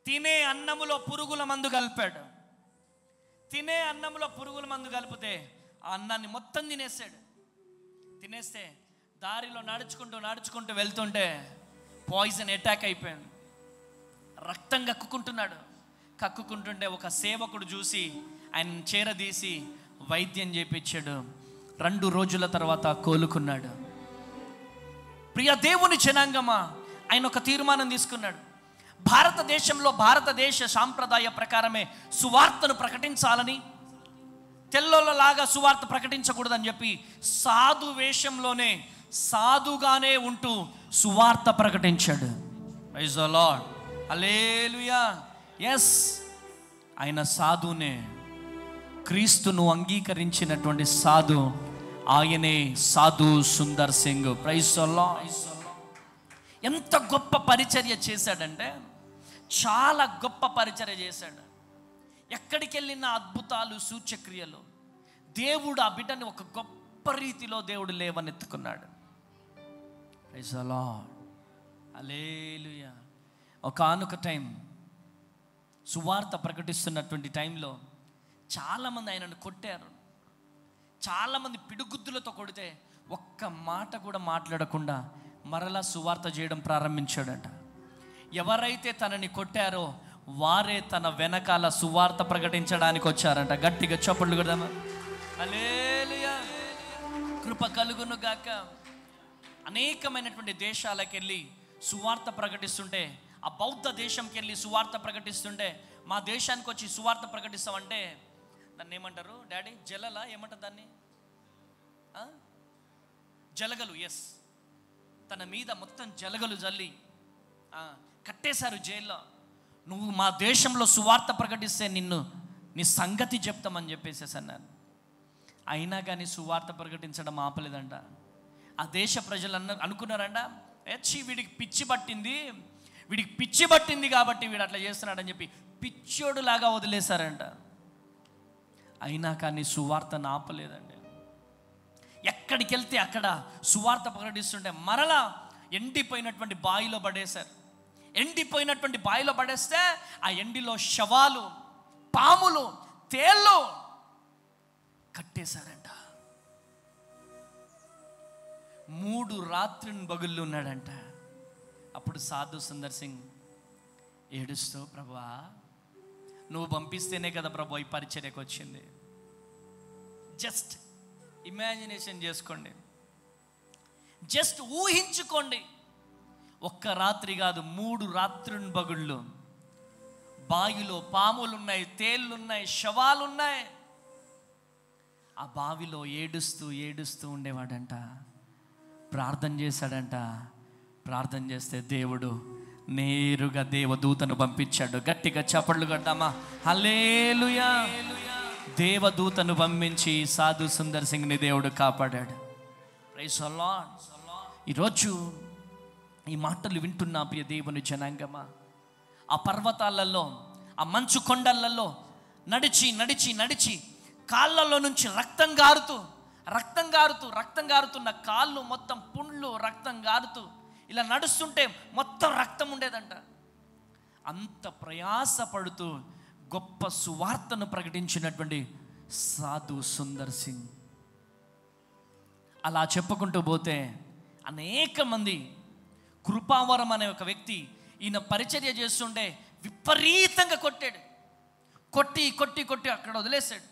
తినే అన్నములో పురుగుల మందు కలిపాడు. తినే అన్నంలో పురుగుల మందు కలిపితే ఆ అన్నాన్ని మొత్తం తినేసాడు. తినేస్తే దారిలో నడుచుకుంటూ వెళ్తుంటే పాయిజన్ అటాక్ అయిపోయాడు. రక్తం కక్కుకుంటుంటే ఒక సేవకుడు చూసి ఆయన చేరదీసి వైద్యం చేయించాడు. 2 రోజుల తర్వాత కోలుకున్నాడు. ప్రియ దేవుని జనాంగమా, ఆయన ఒక తీర్మానం తీసుకున్నాడు. భారతదేశంలో భారతదేశ సాంప్రదాయ ప్రకారమే సువార్తను ప్రకటించాలని, తెల్లోళ్ళలాగా సువార్త ప్రకటించకూడదని చెప్పి సాధు వేషంలోనే సాధుగానే ఉంటూ సువార్త ప్రకటించాడు. Praise the lord. Hallelujah. Yes, ఆయన సాధునే, క్రీస్తును అంగీకరించినటువంటి సాధు ఆయనే Sadhu Sundar Singh. Praise the lord. ఎంత గొప్ప పరిచర్య చేశాడంటే, చాలా గొప్ప పరిచర్య చేశాడు. ఎక్కడికి వెళ్ళిన అద్భుతాలు, సూచక్రియలు. దేవుడు ఆ బిడ్డని ఒక గొప్ప రీతిలో దేవుడు లేవనెత్తుకున్నాడు. Praise the lord. హల్లెలూయా. ఒకానొక టైం సువార్త ప్రకటిస్తున్నటువంటి టైంలో చాలామంది ఆయనను కొట్టారు. చాలామంది పిడుగుద్దులతో కొడితే ఒక్క మాట కూడా మాట్లాడకుండా మరలా సువార్త చేయడం ప్రారంభించాడట. ఎవరైతే తనని కొట్టారో వారే తన వెనకాల సువార్త ప్రకటించడానికి వచ్చారంట. గట్టిగా చప్పట్లు కొడదామా? హల్లెలూయా. కృప కలుగును గాక. అనేకమైనటువంటి దేశాలకు వెళ్ళి సువార్త ప్రకటిస్తుంటే, ఆ బౌద్ధ దేశంకి వెళ్ళి సువార్త ప్రకటిస్తుంటే, మా దేశానికి వచ్చి సువార్త ప్రకటిస్తామంటే దాన్ని ఏమంటారు డాడీ? జలలా ఏమంటారు దాన్ని? జలగలు. ఎస్, తన మీద మొత్తం జలగలు జల్లి కట్టేశారు జైల్లో. నువ్వు మా దేశంలో సువార్త ప్రకటిస్తే నీ సంగతి చెప్తామని చెప్పేసేసి అన్నాను. అయినా కానీ సువార్త ప్రకటించడం ఆపలేదంట. ఆ దేశ ప్రజలు అనుకున్నారంట, వీడికి పిచ్చి పట్టింది కాబట్టి వీడు అట్లా చేస్తున్నాడని చెప్పి పిచ్చోడులాగా వదిలేశారంట. అయినా కానీ సువార్తను ఆపలేదండి. ఎక్కడికి వెళ్తే అక్కడ సువార్త ప్రకటిస్తుంటే మరలా ఎండిపోయినటువంటి బావిలో పడేశారు. ఎండిపోయినటువంటి బావిలో పడేస్తే ఆ ఎండిలో శవాలు, పాములు, తేళ్ళు కట్టేశారంట. 3 రాత్రిని పగుళ్ళు ఉన్నాడంట. అప్పుడు సాధు సుందర్ సింగ్ ఏడుస్తూ, ప్రభువా నువ్వు పంపిస్తేనే కదా ప్రభు ఈ పరిచర్యకు వచ్చింది. జస్ట్ ఇమాజినేషన్ చేసుకోండి, జస్ట్ ఊహించుకోండి. 1 రాత్రి కాదు, 3 రాత్రుని పగుళ్ళు. బావిలో పాములు ఉన్నాయి, తేళ్ళు ఉన్నాయి, శవాలు ఉన్నాయి. ఆ బావిలో ఏడుస్తూ ఏడుస్తూ ఉండేవాడంట. ప్రార్థన చేశాడంట. ప్రార్థన చేస్తే దేవుడు నేరుగా దేవదూతను పంపించాడు. గట్టిగా చప్పట్లు కొట్టామా? హల్లెలూయా. దేవదూతను పంపించి సాధు సుందర్ సింగ్ని దేవుడు కాపాడాడు. Praise the lord. ఈరోజు ఈ మాటలు వింటున్నా ప్రియ దేవుని జనాంగమా, ఆ పర్వతాలలో, ఆ మంచు కొండలలో నడిచి నడిచి నడిచి కాళ్ళలో నుంచి రక్తం గారుతున్న కాళ్ళు మొత్తం పుండ్లు, రక్తం గారుతూ ఇలా నడుస్తుంటే మొత్తం రక్తం ఉండేదంట. అంత ప్రయాసపడుతూ గొప్ప సువార్తను ప్రకటించినటువంటి సాధు సుందర్ సింగ్. అలా చెప్పుకుంటూ పోతే అనేక మంది, కృపావరం అనే ఒక వ్యక్తి ఈయన పరిచర్య చేస్తుంటే విపరీతంగా కొట్టాడు. కొట్టి కొట్టి కొట్టి అక్కడ వదిలేశాడు.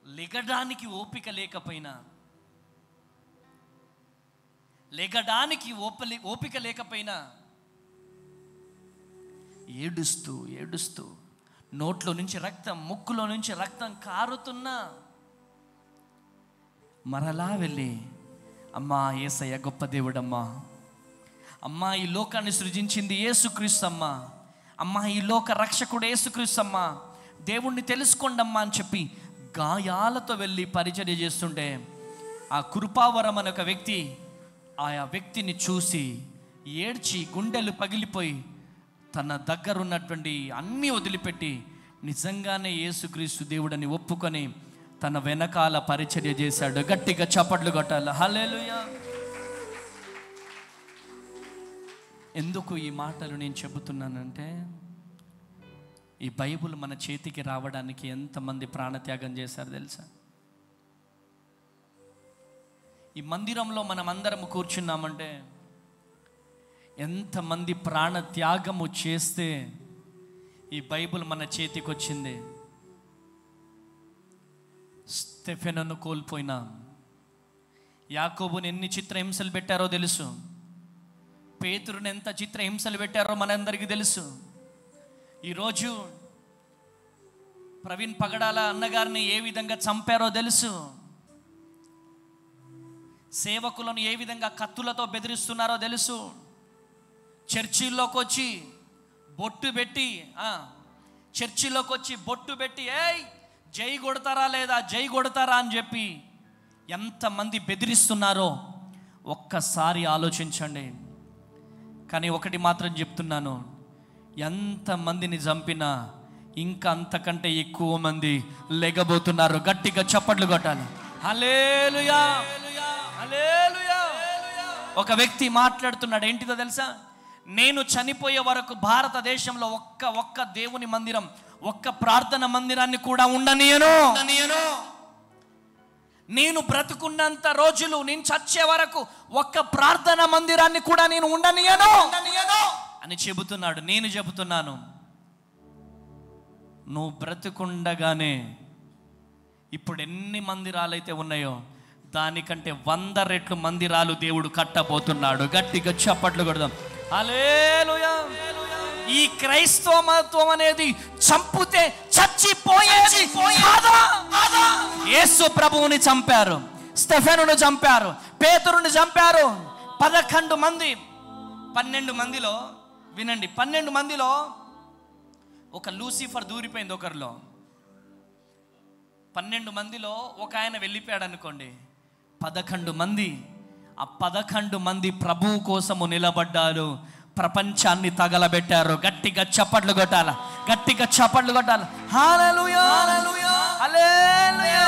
లెగడానికి ఓపిక లేకపోయినా ఏడుస్తూ ఏడుస్తూ నోట్లో నుంచి రక్తం, ముక్కులో నుంచి రక్తం కారుతున్నా మరలా వెళ్ళి, అమ్మా యేసయ్య గొప్ప దేవుడమ్మా, అమ్మా ఈ లోకాన్ని సృజించింది యేసుక్రీస్తు అమ్మా, అమ్మా ఈ లోక రక్షకుడు యేసుక్రీస్తు అమ్మా, దేవుణ్ణి తెలుసుకోండమ్మా అని చెప్పి గాయాలతో వెళ్ళి పరిచర్య చేస్తుంటే ఆ కృపావరం అనే ఒక వ్యక్తి ఆయా వ్యక్తిని చూసి ఏడ్చి గుండెలు పగిలిపోయి తన దగ్గర ఉన్నటువంటి అన్నీ వదిలిపెట్టి నిజంగానే యేసుక్రీస్తు దేవుడని ఒప్పుకొని తన వెనకాల పరిచర్య చేశాడు. గట్టిగా చప్పట్లు కొట్టాలి. హల్లెలూయా. ఎందుకు ఈ మాటలు నేను చెబుతున్నానంటే, ఈ బైబుల్ మన చేతికి రావడానికి ఎంతమంది ప్రాణత్యాగం చేశారు తెలుసా? ఈ మందిరంలో మనం అందరం కూర్చున్నామంటే ఎంతమంది ప్రాణత్యాగము చేస్తే ఈ బైబుల్ మన చేతికి వచ్చింది. స్టెఫెనును కోల్పోయినా, యాకోబుని ఎన్ని చిత్రహింసలు పెట్టారో తెలుసు, పేతురుని ఎంత చిత్రహింసలు పెట్టారో మనందరికీ తెలుసు. ఈరోజు ప్రవీణ్ పగడాల అన్నగారిని ఏ విధంగా చంపారో తెలుసు, సేవకులను ఏ విధంగా కత్తులతో బెదిరిస్తున్నారో తెలుసు. చర్చిల్లోకి వచ్చి బొట్టు పెట్టి ఏయ్ జై కొడతారా లేదా, జై కొడతారా అని చెప్పి ఎంతమంది బెదిరిస్తున్నారో ఒక్కసారి ఆలోచించండి. కానీ ఒకటి మాత్రం చెప్తున్నాను, ఎంతమందిని చంపినా ఇంకా అంతకంటే ఎక్కువ మంది లెగబోతున్నారు. గట్టిగా చప్పట్లు కొట్టాలి. హల్లెలూయా, హల్లెలూయా. ఒక వ్యక్తి మాట్లాడుతున్నాడు, ఏంటిదో తెలుసా? నేను చనిపోయే వరకు భారతదేశంలో ఒక్క దేవుని మందిరం, ఒక్క ప్రార్థన మందిరాన్ని కూడా ఉండనీయను. నేను బ్రతుకున్నంత రోజులు, నేను చచ్చే వరకు ఒక్క ప్రార్థన మందిరాన్ని కూడా నేను ఉండనీయను అని చెబుతున్నాడు. నేను చెబుతున్నాను, నువ్వు బ్రతుకుండగానే ఇప్పుడు ఎన్ని మందిరాలు అయితే ఉన్నాయో దానికంటే 100 రెట్లు మందిరాలు దేవుడు కట్టబోతున్నాడు. గట్టిగా చప్పట్లు కొడదాం. హల్లెలూయా. ఈ క్రైస్తవ మతం అనేది చంపితే చచ్చిపోయేది. యేసు ప్రభువుని చంపారు, స్టెఫెనును చంపారు, పేతురుని చంపారు. 12 మందిలో వినండి, 12 మందిలో ఒక లూసిఫర్ దూరిపోయింది ఒకరిలో. 12 మందిలో ఒక ఆయన వెళ్ళిపోయాడు అనుకోండి. 11 మంది, ఆ 11 మంది ప్రభువు కోసము నిలబడ్డారు, ప్రపంచాన్ని తగలబెట్టారు. గట్టిగా చప్పట్లు కొట్టాల, గట్టిగా చప్పట్లు కొట్టాలి. హల్లెలూయా, హల్లెలూయా.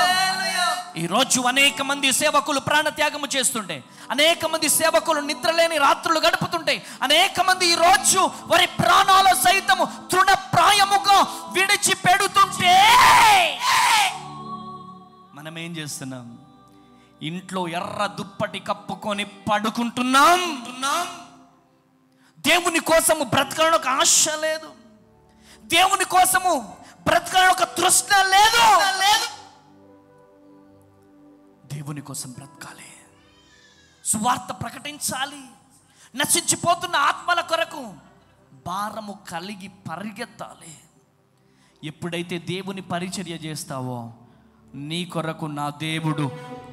ఈరోజు అనేక మంది సేవకులు ప్రాణత్యాగము చేస్తుంటే అనేక మంది సేవకులు నిద్రలేని రాత్రులు గడుపుతుంటే అనేక మంది ఈరోజు వారి ప్రాణాల సైతము తృణప్రాయముగా విడిచిపెడుతుంటే మనం ఏం చేస్తున్నాం? ఇంట్లో ఎర్ర దుప్పటి కప్పుకొని పడుకుంటున్నాం. దేవుని కోసము బ్రతకాలని ఒక ఆశ లేదు, దేవుని కోసము బ్రతకాలని ఒక తృష్ణ లేదు. దేవుని కోసం బ్రతకాలి, సువార్త ప్రకటించాలి, నశించిపోతున్న ఆత్మల కొరకు భారము కలిగి పరిగెత్తాలి. ఎప్పుడైతే దేవుని పరిచర్య చేస్తావో నీ కొరకు నా దేవుడు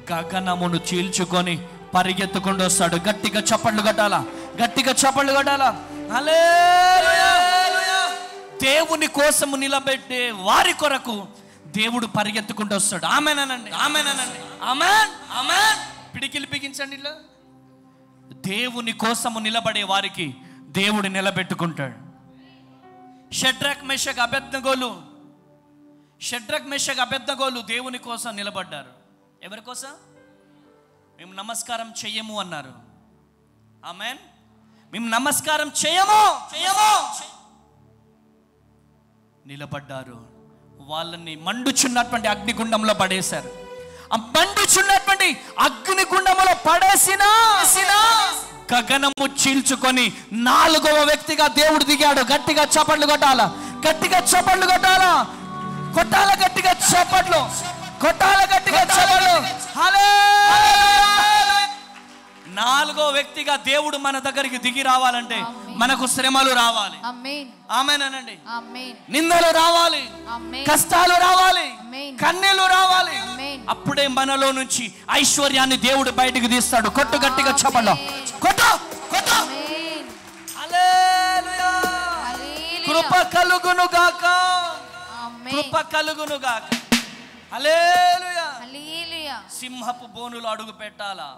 గగనమును చీల్చుకొని పరిగెత్తుకుంటూ వస్తాడు. గట్టిగా చప్పట్లు కొట్టాలా, గట్టిగా చప్పట్లు కొట్టాలా. హల్లెలూయా. దేవుని కోసము నిలబెట్టే వారి కొరకు దేవుడు పరిగెత్తుకుంటూ వస్తాడు. ఆమేనండి, ఆమేనండి, ఆమేన్, ఆమేన్. పిడికిలి బిగించండి. ఇలా దేవుని కోసము నిలబడే వారికి దేవుడు నిలబెట్టుకుంటాడు. షడ్రక్ మెషక్ అబేద్నెగోలు దేవుని కోసం నిలబడ్డారు. ఎవరి కోసం? మేము నమస్కారం చెయ్యము అన్నారు. ఆమేన్. మేము నమస్కారం చేయము నిలబడ్డారు. వాళ్ళని మండుచున్నటువంటి అగ్నిగుండంలో పడేశారు. ఆ మండుచున్నటువంటి అగ్నిగుండంలో పడేసినా గగనము చీల్చుకొని 4వ వ్యక్తిగా దేవుడు దిగాడు. గట్టిగా చప్పట్లు కొట్టాలా, గట్టిగా చప్పట్లు కొట్టాలా, కొట్టాల గట్టిగా చప్పట్లు, కొట్టాల గట్టిగా చప్పట్లు. హల్లెలూయా. 4వ వ్యక్తిగా దేవుడు మన దగ్గరికి దిగి రావాలంటే మనకు శ్రమలు రావాలి. ఆమేనండి. నిందలు రావాలి, కష్టాలు రావాలి, కన్నీళ్లు రావాలి. అప్పుడే మనలో నుంచి ఐశ్వర్యాన్ని దేవుడు బయటికి తీస్తాడు. కొట్టు గట్టిగా చప్పట్లు, కొట్టు కొట్టు. హల్లెలూయా. కృప కలుగును గాక, కృప కలుగును గాక. హల్లెలూయా. సింహపు బోనులు అడుగు పెట్టాలా.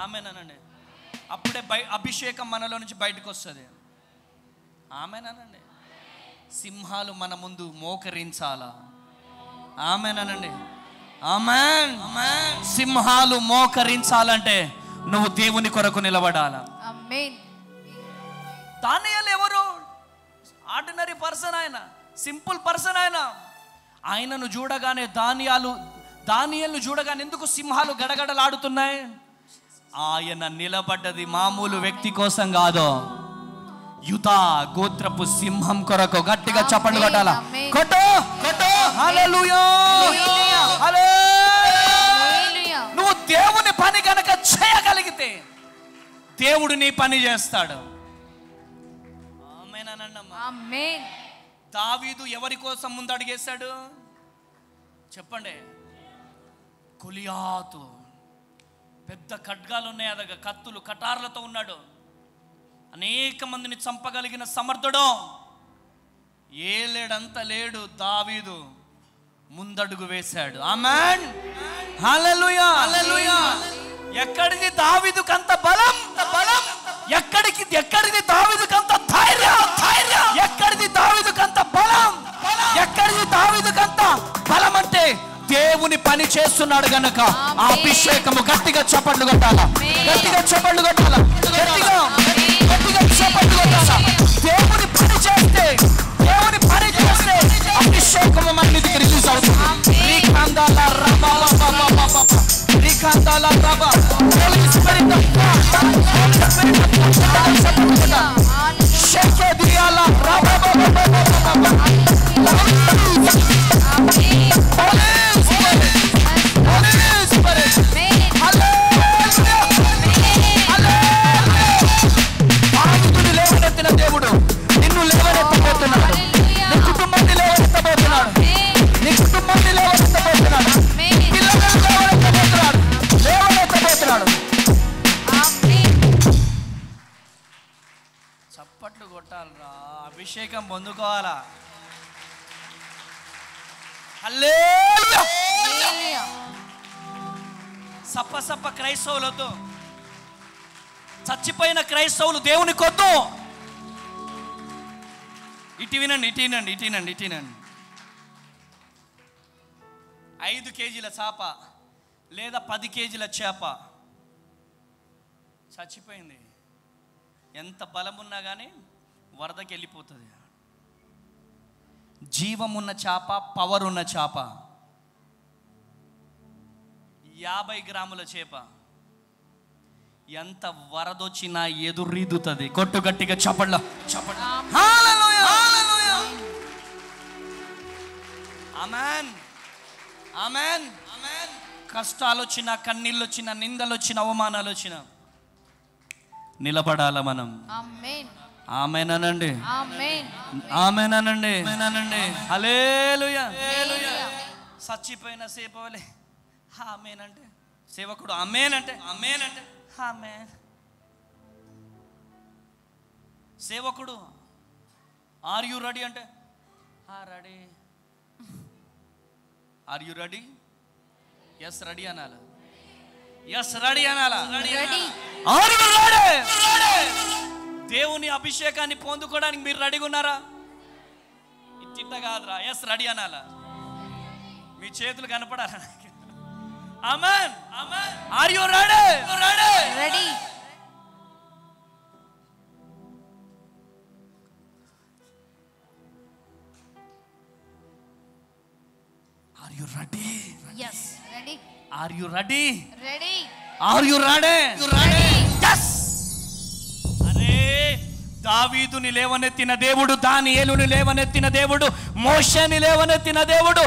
ఆమేనండి. అప్పుడే అభిషేకం మనలో నుంచి బయటకు వస్తుంది. ఆమేనండి. సింహాలు మన ముందు మోకరించాలా. ఆమేనండి, ఆమేన్. సింహాలు మోకరించాలంటే నువ్వు దేవుని కొరకు నిలబడాలా. దానియేలు ఎవరు? ఆర్డినరీ పర్సన్, ఆయన సింపుల్ పర్సన్. ఆయనను చూడగానే దానియేలును చూడగానే ఎందుకు సింహాలు గడగడలాడుతున్నాయి? ఆయన నిలబడ్డది మామూలు వ్యక్తి కోసం కాదు, యూదా గోత్రపు సింహం కొరకు. గట్టిగా చప్పట్లు కొట్టాలా, కొట్టు కొట్టు. హల్లెలూయా. నువ్వు దేవుని పని గనక చేయగలిగితే దేవుడు నీ పని చేస్తాడు. ఆమేన్. దావీదు ఎవరి కోసం ముందు అడిగేశాడు చెప్పండి? గొలియాతు. పెద్ద ఖడ్గాలు ఉన్నాయి, అదగా కత్తులు కటార్లతో ఉన్నాడు. అనేక మందిని చంపగలిగిన సమర్థుడు. ఏలేడంత లేడు. దావీదు ముందడుగు వేశాడు. ఆమేన్. హల్లెలూయా. హల్లెలూయా. ఎక్కడిది దావీదుకంత బలం? ఎక్కడిది దావీదుకంత ధైర్యం? ఎక్కడిది దావీదుకంత బలం? ఎక్కడిది దావీదుకంత బలం? అంటే దేవుని పని చేస్తున్నాడు గనక ఆ అభిషేకము. గట్టిగా చప్పట్లు కొట్టాలా, గట్టిగా చప్పట్లు కొట్టాలా, గట్టిగా చప్పట్లు కొట్టాలా. దేవుని పని చేస్తే అభిషేకము మన మీదకి రిలీజ్ అవుతుంది. దేవుడు నిన్ను లేవనెత్తబోతున్నాడు, నీ కుటుంబాన్ని లేవనెత్తబోతున్నాడు, నీ కుటుంబాన్ని లేవనెత్తబోతున్నాడు, పిల్లలను లేవనెత్తబోతున్నాడు. చప్పట్లు కొట్టాలరా, అభిషేకం పొందుకోవాలా. హల్లెలూయా. సప్ప క్రైస్తవులతో చచ్చిపోయిన క్రైస్తవులు దేవుని కొద్దు. ఇటు వినండి. 5 కేజీల చేప లేదా 10 కేజీల చేప చచ్చిపోయింది. ఎంత బలం ఉన్నా కానీ వరదకి వెళ్ళిపోతుంది. జీవమున్న చేప, పవర్ ఉన్న చేప, 50 గ్రాముల చేప ఎంత వరదొచ్చినా ఎదురీదుతుంది. కొట్టు గట్టిగా చప్పట్ల చప్పట్ల. హల్లెలూయా హల్లెలూయా. ఆమేన్ ఆమేన్ ఆమేన్. కష్టాలు వచ్చినా, కన్నీళ్ళు వచ్చినా, నిందలు వచ్చినా, అవమానాలు వచ్చినా నిలబడాల మనం. ఆమేన్ ఆమేన్ అనండి. ఆమేన్ ఆమేన్ అనండి. హల్లెలూయా. చచ్చిపోయిన సేపవలే ఆమేన్ అంటే, సేవకుడు ఆమేన్ అంటే ఆమేన్ అంటే ఆమేన్. సేవకుడు ఆర్ యు రెడీ అంటే ready. Are you ready? Yes ready అనాల. ఎస్ రెడీ అనాల. రెడీ. Are you ready? దేవుని అభిషేకాన్ని పొందుకోవడానికి మీరు రెడీగా ఉన్నారా? ఇట్ట కాదురా, ఎస్ రెడీ అనాల. మీ చేతులు కనపడాలా? Amen amen. Are you ready? Ready ready. Are you ready? yes ready. Are you ready? Ready. Are you ready? Ready. yes. అరే, దావీదుని లేవనెత్తిన దేవుడు, దానియేలుని లేవనెత్తిన దేవుడు, మోషేని లేవనెత్తిన దేవుడు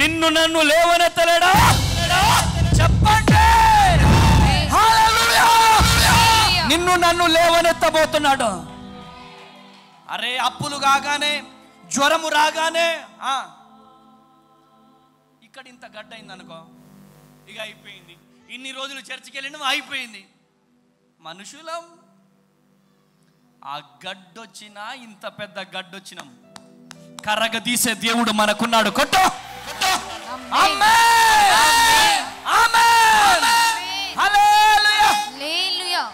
నిన్ను నన్ను లేవనెత్తలేడా? చెప్పండి. హల్లెలూయా. నిన్ను నన్ను లేవనెత్తబోతున్నాడు. అరే, అప్పులు కాగానే, జ్వరము రాగానే, ఇక్కడ ఇంత గడ్డ అయింది అనుకో, ఇక అయిపోయింది. ఇన్ని రోజులు చర్చికి వెళ్ళినాం, అయిపోయింది. మనుషులం. ఆ గడ్డొచ్చినా, ఇంత పెద్ద గడ్డొచ్చినాం, కర్రగ తీసే దేవుడు మనకున్నాడు. కొట్టు. ఆమేన్ ఆమేన్. హల్లెలూయా హల్లెలూయా.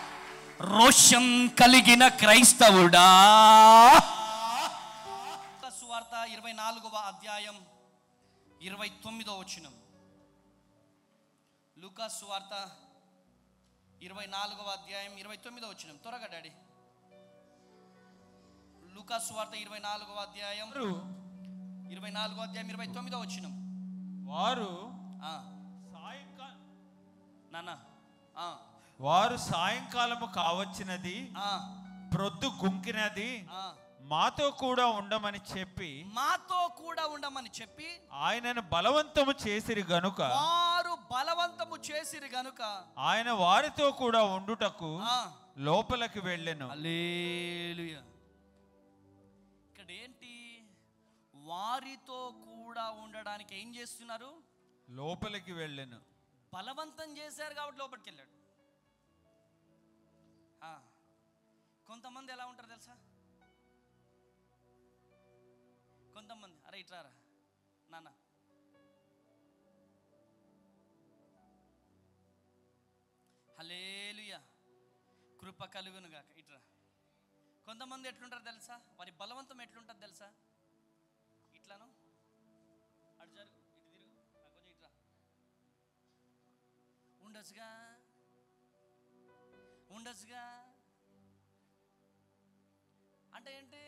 రోషం కలిగిన క్రైస్తవుడా. సువార్త 24వ అధ్యాయం 29వ వచనం. లూకా సువార్త 24వ అధ్యాయం 29వ వచనం. త్వరగా డాడీ. లూకా సువార్త 24వ అధ్యాయం 29వ వచనం. వారు వారు సాయంకాలము కావచ్చినది, ప్రొద్దు గుంకినది, మాతో కూడా ఉండమని చెప్పి ఆయనను బలవంతము చేసిరి గనుక, వారు బలవంతము చేసిరి గనుక ఆయన వారితో కూడా ఉండుటకు లోపలికి వెళ్ళెను. హల్లెలూయా. ఇక్కడ ఏంటి? వారితో కూడా ఉండడానికి ఏం చేస్తున్నారు? లోపలికి వెళ్ళెను. బలవంతం చేశారు కాబట్టి లోపలికి వెళ్ళాడు. కొంతమంది ఎలా ఉంటారు తెలుసా? కొంతమంది అరే ఇట్లారా నాన్న, హల్లెలూయా, కృప కలుగును గాక, ఇట్రా. కొంతమంది ఎట్లుంటారు తెలుసా? వారి బలవంతం ఎట్లుంటుంది తెలుసా? ఇట్లాను అటు జరుగు, ఇటు తిరుగు, కొంచెం ఇట్రా, ఉండొచ్చుగా ఉండొచ్చుగా అంటే ఏంటి?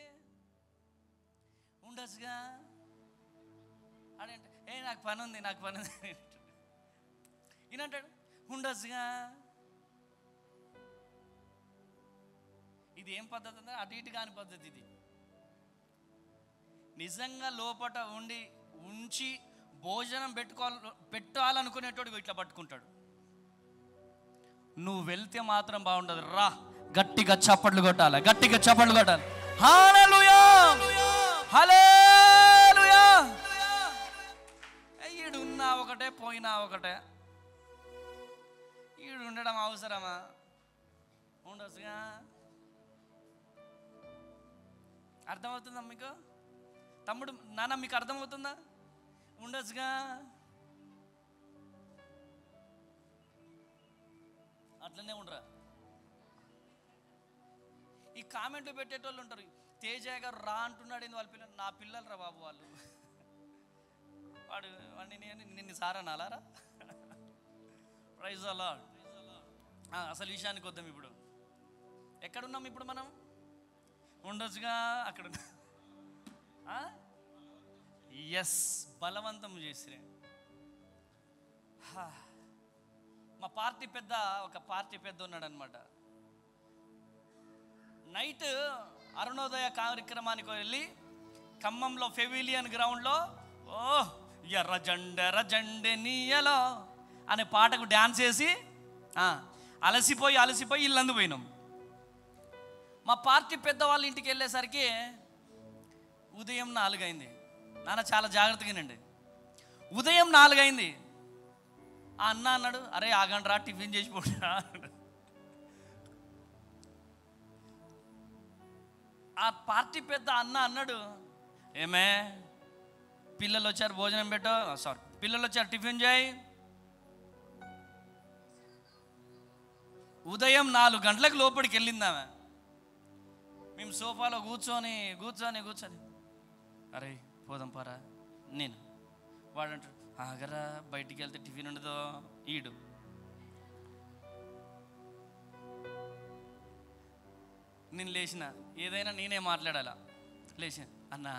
ఉండొచ్చుగా అదేంటే, నాకు పని ఉంది ఈయనంటాడు ఉండొచ్చుగా. ఇది ఏం పద్ధతి అంటే అటు ఇటు కాని పద్ధతి. ఇది నిజంగా లోపట ఉంచి భోజనం పెట్టాలనుకునేటోడు ఇట్లా పట్టుకుంటాడు. నువ్వు వెళ్తే మాత్రం బాగుండదు. రా, గట్టిగా చప్పట్లు కొట్టాలి, గట్టిగా చప్పట్లు కొట్టాలి. హల్లెలూయా హల్లెలూయా. ఈడున్నా ఒకటే, పోయినా ఒకటే. ఈడు ఉండడం అవసరమా? ఉండొచ్చుగా. అర్థమవుతుందా మీకు? తమ్ముడు, నాన్న, మీకు అర్థమవుతుందా? ఉండొచ్చుగా. అట్లనే ఉండరా. ఈ కామెంట్లు పెట్టేటోళ్ళు ఉంటారు. తేజయ్య గారు రా అంటున్నాడు, ఏంది వాళ్ళ పిల్లలు? నా పిల్లలు రా బాబు వాళ్ళు. వాడిని నిన్ను సారా నాలారా. Praise the Lord. అసలు విషయానికి వద్దాం. ఇప్పుడు ఎక్కడున్నాం? ఇప్పుడు మనం ఉండొచ్చుగా అక్కడ. ఎస్, బలవంతం చేసిరే. మా పార్టీ పెద్ద, ఒక పార్టీ పెద్ద ఉన్నాడు అనమాట. నైట్ అరుణోదయ కార్యక్రమానికి వెళ్ళి ఖమ్మంలో ఫెవిలియన్ గ్రౌండ్లో ఎర్ర జండె నీయలో అనే పాటకు డ్యాన్స్ వేసి అలసిపోయి ఇల్లందు పోయినాం. మా పార్టీ పెద్దవాళ్ళ ఇంటికి వెళ్ళేసరికి ఉదయం 4 అయింది. నాన్న చాలా జాగ్రత్తగానండి. ఉదయం 4 అయింది. ఆ అన్న అన్నాడు, అరే ఆగండి రా, టిఫిన్ చేసి పోరా. ఆ పార్టీ పెద్ద అన్న అన్నాడు, ఏమే పిల్లలు వచ్చారు భోజనం పెట్టు, పిల్లలు వచ్చారు టిఫిన్ చేయి. ఉదయం 4 గంటలకు లోపలికి వెళ్ళిందామె. మేము సోఫాలో కూర్చొని అరే పోదాం పారా. నేను వాడంటాడు, ఆగరా బయటికి వెళ్తే టిఫిన్ ఉండదో. ఈడు నేను లేచిన, ఏదైనా నేనే మాట్లాడాలా. లేచిన, అన్నా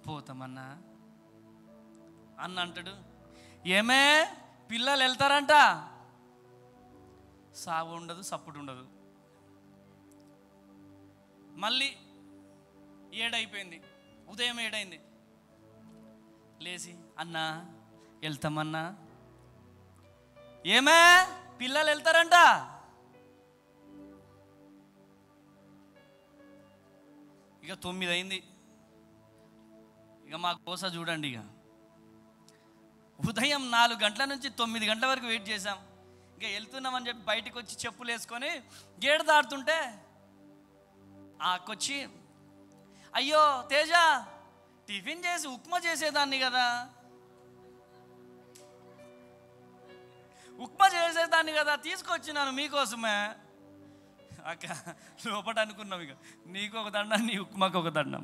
పోతామన్నా అన్న అంటాడు, ఏమే పిల్లలు వెళ్తారంట, సాగు ఉండదు సప్పుడు ఉండదు. మళ్ళీ 7 అయిపోయింది, ఉదయం 7 అయింది. లేచి, అన్నా వెళ్తామన్నా. ఏమే పిల్లలు వెళ్తారంట. ఇక 9 అయింది. ఇక మా కోస చూడండి. ఇక ఉదయం 4 గంటల నుంచి 9 గంటల వరకు వెయిట్ చేశాం. ఇక వెళ్తున్నామని చెప్పి బయటకు వచ్చి చెప్పులు వేసుకొని గేటు దాటుతుంటే ఆకొచ్చి, అయ్యో తేజ టిఫిన్ చేసి ఉప్మా చేసేదాన్ని కదా, తీసుకొచ్చినాను మీకోసమే. అక్క లోపట అనుకున్నాం, ఇక నీకు ఒక దండం, నీ ఉప్మాకు ఒక దండం.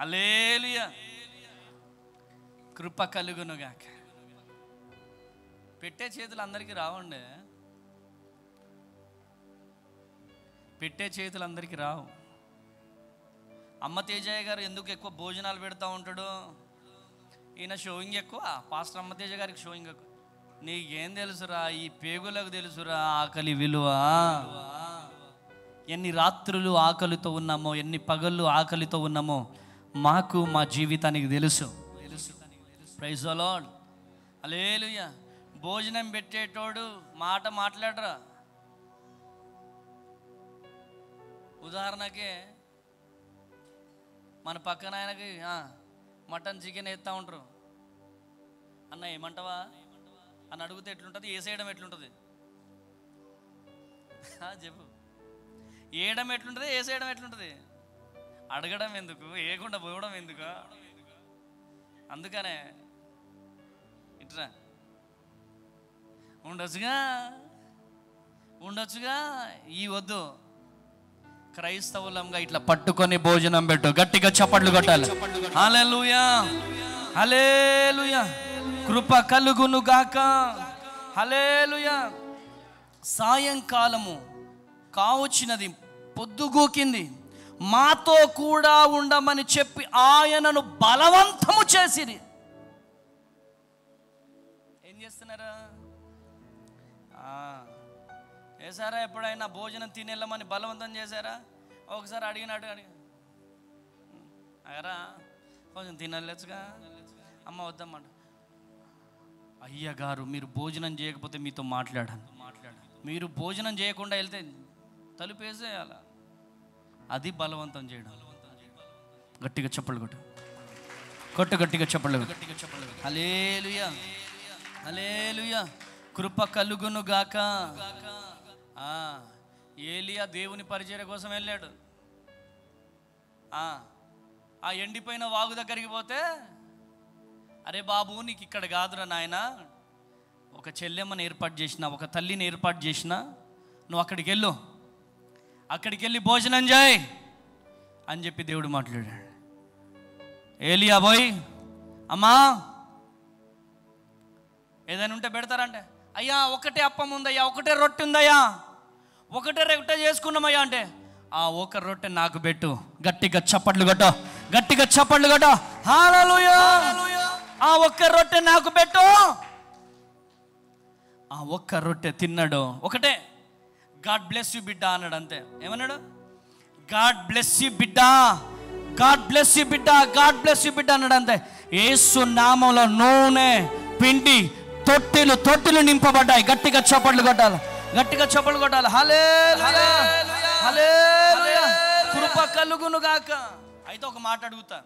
హల్లెలూయా, కృప కలుగునుగాక. పెట్టే చేతులు అందరికీ రావండి, పెట్టే చేతులు అందరికీ రావు. అమ్మ తేజయ్య గారు ఎందుకు ఎక్కువ భోజనాలు పెడతా ఉంటాడు? ఈయన షోయింగ్ ఎక్కువ, పాస్టర్ అమ్మ తేజ గారికి షోయింగ్ ఎక్కువ. నీకేం తెలుసురా, ఈ పేగులకు తెలుసురా ఆకలి విలువ. ఎన్ని రాత్రులు ఆకలితో ఉన్నామో, ఎన్ని పగళ్ళు ఆకలితో ఉన్నామో మాకు, మా జీవితానికి తెలుసు. ప్రైజ్ ది లార్డ్, హల్లెలూయా. భోజనం పెట్టేటోడు మాట మాట్లాడరా. ఉదాహరణకి మన పక్కన ఆయనకి మటన్ చికెన్ వేస్తూ ఉంటారు. అన్న ఏమంటావా అని అడిగితే ఎట్లుంటుంది, వేసేయడం ఎట్లుంటుంది చెప్పు. వేయడం ఎట్లుంటుంది, వేసేయడం ఎట్లుంటుంది? అడగడం ఎందుకు, వేయకుండా పోవడం ఎందుకు? అందుకనే ఇట్రా ఉండొచ్చుగా ఈ వద్దు. క్రైస్తవులంగా ఇట్లా పట్టుకొని భోజనం పెట్టు, గట్టిగా చప్పట్లు కొట్టాలి. హల్లెలూయా, హల్లెలూయా, కృప కలుగును గాక. హల్లెలూయా. సాయంకాలము కావచ్చినది, పొద్దుగూకింది. మాతో కూడా ఉండమని చెప్పి ఆయనను బలవంతము చేసిరి. ఏం చేస్తున్నారా? చేశారా? ఎప్పుడైనా భోజనం తినేళ్ళమని బలవంతం చేశారా? ఒకసారి అడిగినట్టు అగరా కొంచెం తినలేచుగా, అమ్మ వద్దమ్మంట. అయ్యగారు మీరు భోజనం చేయకపోతే మీతో మాట్లాడాను. మీరు భోజనం చేయకుండా వెళ్తే తలుపేసేయాల. అది బలవంతం చేయడం. గట్టిగా చెప్పలు కొట్టు, గట్టిగా చెప్పలు. హల్లెలూయా, హల్లెలూయా, కృప కలుగును గాక. ఏలియా దేవుని పరిచర్య కోసం వెళ్ళాడు. ఆ ఎండిపోయిన వాగు దగ్గరికి పోతే, అరే బాబు నీకు ఇక్కడ కాదురా నాయన, ఒక చెల్లెమ్మని ఏర్పాటు చేసిన, ఒక తల్లిని ఏర్పాటు చేసిన, నువ్వు అక్కడికి వెళ్ళు, అక్కడికి వెళ్ళి భోజనం చేయి అని చెప్పి దేవుడు మాట్లాడాడు. ఏలియా పోయి, అమ్మా ఏదైనా ఉంటే పెడతారంటే, అయ్యా ఒకటే అప్పం ఉందయ్యా, ఒకటే రొట్టె ఉందయ్యా, ఒకటే రొట్టె చేసుకున్నామయ్యా అంటే, ఆ ఒక రొట్టె నాకు పెట్టు. గట్టిగా చప్పట్లు కొట్టు, గట్టిగా చప్పట్లు కొట్టు. హల్లెలూయా. ఆ ఒక్క రొట్టె నాకు పెట్టు. ఆ ఒక్క రొట్టె తిన్నాడు, ఒకటే. గాడ్ బ్లెస్ యూ బిడ్డ అన్నాడు, అంతే. ఏమన్నాడు? గాడ్ బ్లెస్ యూ బిడ్డ, గాడ్ బ్లెస్ యూ బిడ్డ, గాడ్ బ్లెస్ యూ బిడ్డ అన్నాడు, అంతే. యేసు నామంలో నూనె, పిండి, తొట్టిలు తొట్టిలు నింపబడ్డాయి. గట్టిగా చప్పట్లు కొట్టాలి, గట్టిగా చప్పట్లు కొట్టాలి. హల్లెలూయా, హల్లెలూయా. కృప కలుగును గాక. అయితే ఒక మాట అడుగుతా,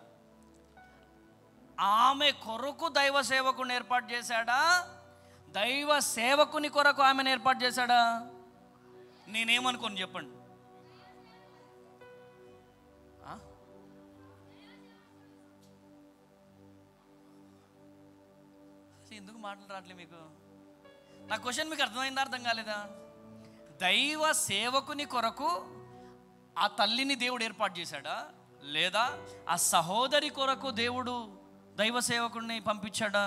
ఆమె కొరకు దైవ సేవకుని ఏర్పాటు చేశాడా, దైవ సేవకుని కొరకు ఆమెను ఏర్పాటు చేశాడా? నేనేమనుకోను చెప్పండి. ఎందుకు మాటలు రావట్లే మీకు? నా క్వశ్చన్ మీకు అర్థమైందా, అర్థం కాలేదా? దైవ సేవకుని కొరకు ఆ తల్లిని దేవుడు ఏర్పాటు చేశాడా, లేదా ఆ సహోదరి కొరకు దేవుడు దైవ సేవకుడిని పంపించాడా?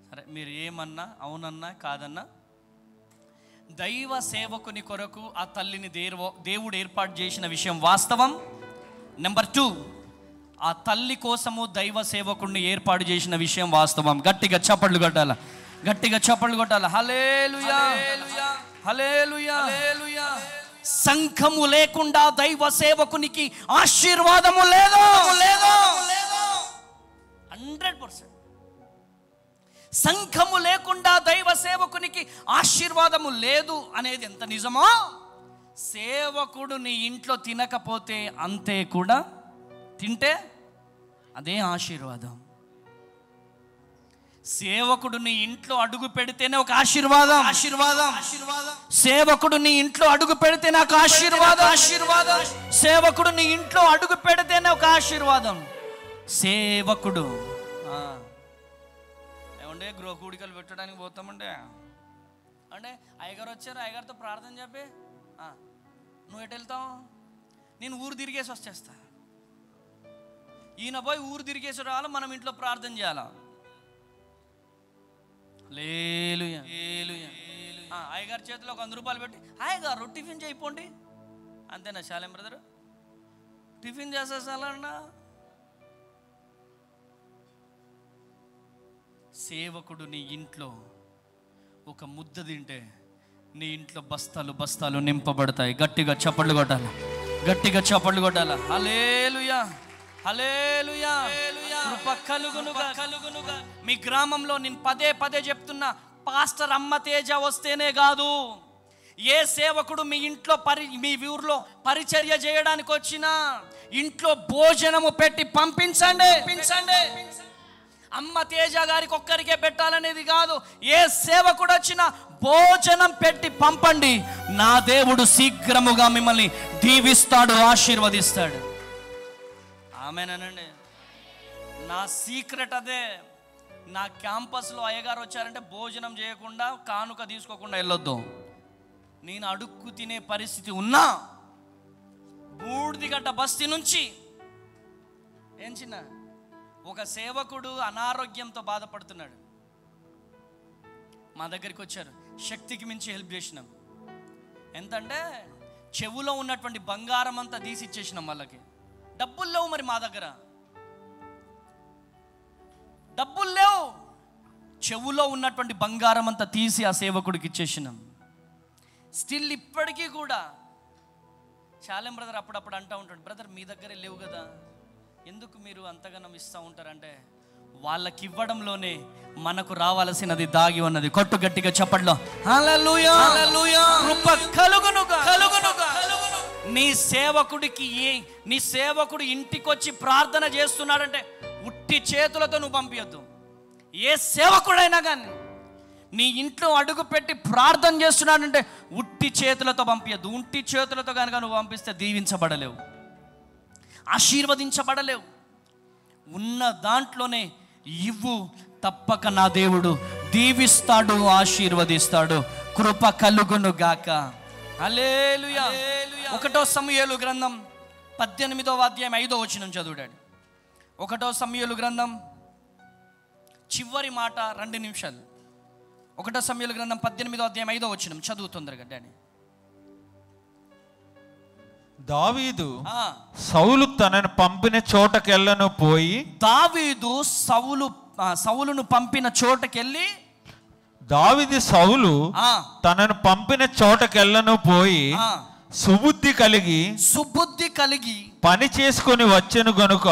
సరే, మీరు ఏమన్నా, అవునన్నా కాదన్నా, దైవ సేవకుని కొరకు ఆ తల్లిని దేవుడు ఏర్పాటు చేసిన విషయం వాస్తవం. నెంబర్ 2, ఆ తల్లి కోసము దైవ సేవకుడిని ఏర్పాటు చేసిన విషయం వాస్తవం. గట్టిగా చప్పట్లు కొట్టాల, గట్టిగా చప్పట్లు కొట్టాల. హల్లెలూయా, హల్లెలూయా, హల్లెలూయా. సంఘము లేకుండా దైవ సేవకునికి ఆశీర్వాదము లేదు, 100%. సంఘము లేకుండా దైవ సేవకునికి ఆశీర్వాదము లేదు అనేది ఎంత నిజమో, సేవకుడు నీ ఇంట్లో తినకపోతే అంతే కూడా, తింటే అదే ఆశీర్వాదం. సేవకుడు నీ ఇంట్లో అడుగు పెడితేనే ఒక ఆశీర్వాదం, సేవకుడు నీ ఇంట్లో అడుగు పెడితేనే ఒక ఆశీర్వాదం, సేవకుడు నీ ఇంట్లో అడుగు పెడితేనే ఒక ఆశీర్వాదం. సేవకుడు ఏమంటే గృహ కూడికలు పెట్టడానికి పోతామంటే, అంటే అయ్యగారు వచ్చారు, అయ్యగారితో ప్రార్థన చెప్పి నువ్వు ఎటు వెళ్తావు? నేను ఊరు తిరిగేసి వచ్చేస్తా. ఈయన పోయి ఊరు తిరిగేసి రావాలి, మనం ఇంట్లో ప్రార్థన చేయాలా? హల్లెలూయా, హల్లెలూయా. అయ్యగారి చేతిలో ఒక 100 రూపాయలు పెట్టి, అయ్యగారు టిఫిన్ చేయిపోండి, అంతేనా? శాలేం బ్రదరు టిఫిన్ చేసేసాలన్నా. సేవకుడు నీ ఇంట్లో ఒక ముద్ద తింటే నీ ఇంట్లో బస్తాలు బస్తాలు నింపబడతాయి. గట్టిగా చప్పట్లు కొట్టాలి, గట్టిగా చప్పట్లు కొట్టాలి. హల్లెలూయా, హల్లెలూయా. కృప కలుగునుగా. మీ గ్రామంలో నేను పదే పదే చెప్తున్నా, పాస్టర్ అమ్మ తేజ వస్తేనే కాదు, ఏ సేవకుడు మీ ఇంట్లో మీ ఊర్లో పరిచర్య చేయడానికి వచ్చినా ఇంట్లో భోజనము పెట్టి పంపించండి. అమ్మ తేజ గారికి ఒక్కరికే పెట్టాలనేది కాదు, ఏ సేవకుడు వచ్చినా భోజనం పెట్టి పంపండి. నా దేవుడు శీఘ్రముగా మిమ్మల్ని దీవిస్తాడు, ఆశీర్వదిస్తాడు. ఆమేనండి. నా సీక్రెట్ అదే. నా క్యాంపస్లో అయ్యగారు వచ్చారంటే భోజనం చేయకుండా, కానుక తీసుకోకుండా వెళ్ళొద్దు. నేను అడుక్కు తినే పరిస్థితి ఉన్నా, బూడిదిగడ్డ బస్తీ నుంచి ఏం చిన్న ఒక సేవకుడు అనారోగ్యంతో బాధపడుతున్నాడు, మా దగ్గరికి వచ్చారు. శక్తికి మించి హెల్ప్ చేసినాం. ఎంతంటే చెవులో ఉన్నటువంటి బంగారం అంతా తీసి ఇచ్చేసినాం వాళ్ళకి. డబ్బులు లేవు, మరి మా దగ్గర డబ్బులు లేవు. చెవులో ఉన్నటువంటి బంగారం అంతా తీసి ఆ సేవకుడికి ఇచ్చేసినాం. స్టిల్ ఇప్పటికీ కూడా శాలేం బ్రదర్ అప్పుడప్పుడు అంటూ ఉంటాడు, బ్రదర్ మీ దగ్గరే లేవు కదా, ఎందుకు మీరు అంతగానం ఇస్తూ ఉంటారంటే, వాళ్ళకి ఇవ్వడంలోనే మనకు రావాల్సినది దాగి ఉన్నది. కొట్టు గట్టిగా చప్పట్లో. హల్లెలూయా, హల్లెలూయా. కృప కలుగునుగా. నీ సేవకుడు ఇంటికి వచ్చి ప్రార్థన చేస్తున్నాడంటే ఉట్టి చేతులతో నువ్వు పంపించద్దు. ఏ సేవకుడైనా కానీ నీ ఇంట్లో అడుగు పెట్టి ప్రార్థన చేస్తున్నాడంటే ఉట్టి చేతులతో పంపించద్దు. ఉట్టి చేతులతో కనుక నువ్వు పంపిస్తే దీవించబడలేవు, ఆశీర్వదించబడలేవు. ఉన్న దాంట్లోనే ఇవ్వు, తప్పక నా దేవుడు దీవిస్తాడు, ఆశీర్వదిస్తాడు. కృప కలుగును గాక. హల్లెలూయా. 1 సమూయేలు గ్రంథం 18వ అధ్యాయం 5వ వచనం చదువుడాడు. 1 సమూయేలు గ్రంథం చివరి మాట 2 నిమిషాలు. 1 సమూయేలు గ్రంథం 18వ అధ్యాయం 5వ వచనం చదువు తొందరగా డాడీ. దావీదు సౌలు తనను పంపిన చోటకెళ్ళను పోయి, దావీదు సౌలును పంపిన చోటకెళ్ళి, దావీదు సౌలు తనను పంపిన చోటకెళ్ళను పోయి సుబుద్ధి కలిగి పని చేసుకొని వచ్చెను గనుక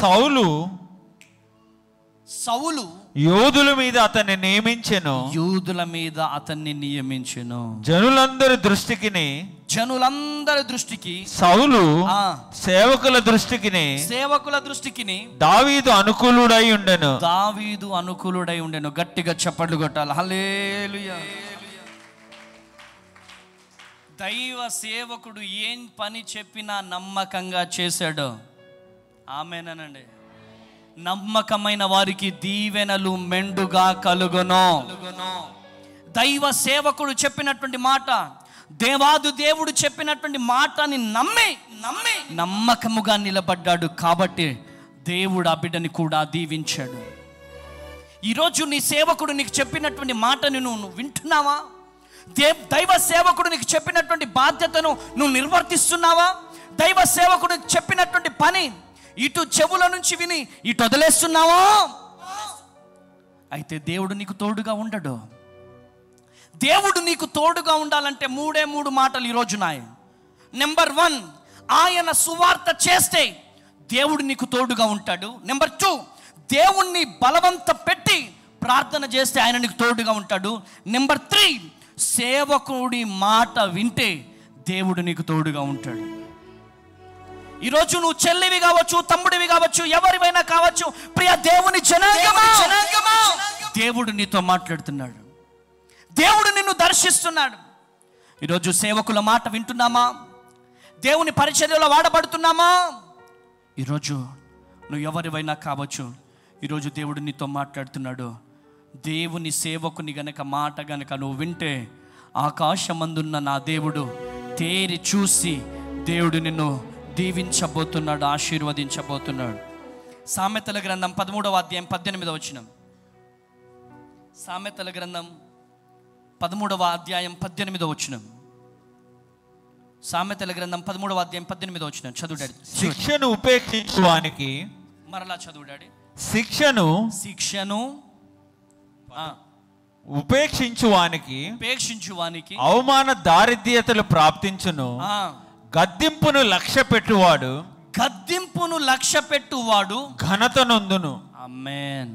సౌలు యోధుల మీద అతన్ని నియమించెను. జనులందరి దృష్టికి సౌలు సేవకుల దృష్టికి దావీదు అనుకూలుడై ఉండెను. గట్టిగా చప్పట్లు కొట్టాలి. హల్లెలూయా. దైవ సేవకుడు ఏం పని చెప్పినా నమ్మకంగా చేశాడు. ఆమేనండి. నమ్మకమైన వారికి దీవెనలు మెండుగా కలుగును. దైవ సేవకుడు చెప్పినటువంటి మాట, దేవాది దేవుడు చెప్పినటువంటి మాటని నమ్మి నమ్మకముగా నిలబడ్డాడు. కాబట్టి దేవుడు ఆ బిడ్డని కూడా దీవించాడు. ఈరోజు నీ సేవకుడు నీకు చెప్పినటువంటి మాటని నువ్వు వింటున్నావా? దైవ సేవకుడు నీకు చెప్పినటువంటి బాధ్యతను నువ్వు నిర్వర్తిస్తున్నావా? దైవ సేవకుడు చెప్పినటువంటి పని ఇటు చెవుల నుంచి విని ఇటు వదిలేస్తున్నావా? అయితే దేవుడు నీకు తోడుగా ఉండడు. దేవుడు నీకు తోడుగా ఉండాలంటే 3 మాటలు ఈరోజు నాయ. నెంబర్ 1, ఆయన సువార్త చేస్తే దేవుడు నీకు తోడుగా ఉంటాడు. నెంబర్ 2, దేవుణ్ణి బలవంత పెట్టి ప్రార్థన చేస్తే ఆయన నీకు తోడుగా ఉంటాడు. నెంబర్ 3, సేవకుడి మాట వింటే దేవుడు నీకు తోడుగా ఉంటాడు. ఈరోజు నువ్వు చెల్లివి కావచ్చు, తమ్ముడివి కావచ్చు, ఎవరివైనా కావచ్చు, ప్రియ దేవుని జనాంగమా, దేవుడు నీతో మాట్లాడుతున్నాడు. దేవుడు నిన్ను దర్శిస్తున్నాడు. ఈరోజు సేవకుల మాట వింటున్నామా? దేవుని పరిచర్యలో వాడబడుతున్నామా? ఈరోజు నువ్వు ఎవరివైనా కావచ్చు, ఈరోజు దేవుడు నీతో మాట్లాడుతున్నాడు. దేవుని సేవకుని గనక మాట గనక నువ్వు వింటే ఆకాశమందున్న నా దేవుడు తేరి చూసి దేవుడు నిన్ను దీవించబోతున్నాడు, ఆశీర్వదించబోతున్నాడు. సామెతల గ్రంథం 13వ అధ్యాయం 18వ వచనం. సామెతల గ్రంథం 13వ అధ్యాయం 18వ వచనం. సామెతల గ్రంథం 13వ అధ్యాయం 18వ వచనం చదువు డాడీ. శిక్షను ఉపేక్షించువానికి, మరలా చదువు డాడీ. శిక్షను ఉపేక్షించువానికి అవమాన దారిద్ర్యతలు ప్రాప్తించును. గద్దింపును లక్ష్య పెట్టువాడు ఘనత నొందును. ఆమేన్.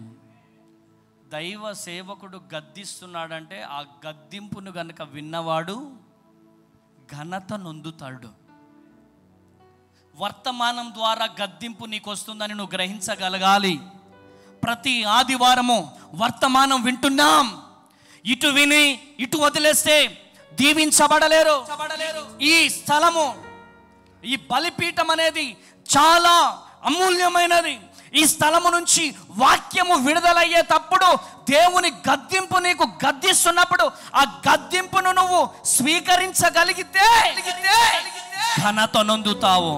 దైవ సేవకుడు గద్దిస్తున్నాడంటే ఆ గద్దింపును గనక విన్నవాడు ఘనత నొందుతాడు. వర్తమానం ద్వారా గద్దింపు నీకు వస్తుందని నువ్వు గ్రహించగలగాలి. ప్రతి ఆదివారము వర్తమానం వింటున్నాం, ఇటు విని ఇటు వదిలేస్తే దీవించబడలేరు. ఈ స్థలము, ఈ బలిపీఠం అనేది చాలా అమూల్యమైనది. ఈ స్థలము నుంచి వాక్యము విడుదలయ్యేటప్పుడు దేవుని గద్దింపు నీకు గద్దిస్తున్నప్పుడు ఆ గద్దింపును నువ్వు స్వీకరించగలిగితే ఘనత నొందుతావు.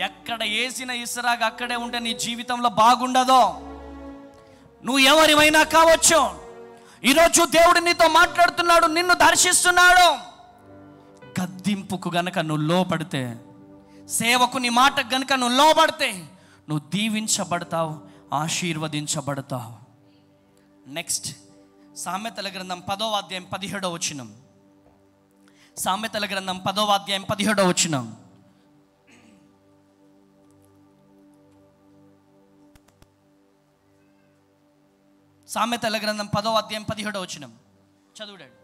ఎక్కడ వేసిన ఇసురాగా అక్కడే ఉంటే నీ జీవితంలో బాగుండదో. నువ్వు ఎవరివైనా కావచ్చు, ఈరోజు దేవుడు నీతో మాట్లాడుతున్నాడు, నిన్ను దర్శిస్తున్నాడు. గద్దింపుకు గనక నువ్వు లోపడితే, సేవకుని మాట గనక నువ్వు లోబడితే నువ్వు దీవించబడతావు, ఆశీర్వదించబడతావు. నెక్స్ట్ సామెతల గ్రంథం 10వ అధ్యాయం 17వ వచనం. సామెతల గ్రంథం 10వ అధ్యాయం 17వ వచనం. సామెతల గ్రంథం 10వ అధ్యాయం 17వ వచనం చదువుడాడు.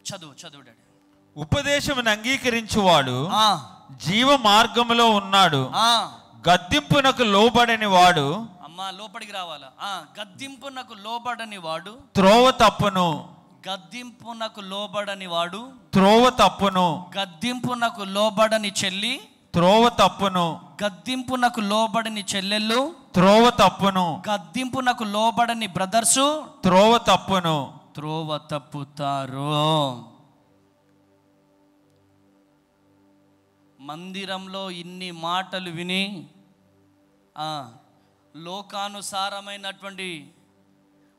చదువుడాడు. ఉపదేశమును అంగీకరించువాడు జీవ మార్గములో ఉన్నాడు. గద్దింపునకు లోబడని వాడు, అమ్మా లోపలికి రావాలా, గద్దింపునకు లోబడని వాడు త్రోవ తప్పును. గద్దింపునకు లోబడని వాడు త్రోవ తప్పును. గద్దింపునకు లోబడని చెల్లి త్రోవ తప్పును. గద్దింపునకు లోబడని చెల్లెళ్ళు త్రోవ తప్పును. గద్దింపునకు లోబడని బ్రదర్సు త్రోవ తప్పును. త్రోవ తప్పుతారు. మందిరంలో ఇన్ని మాటలు విని లోకానుసారమైనటువంటి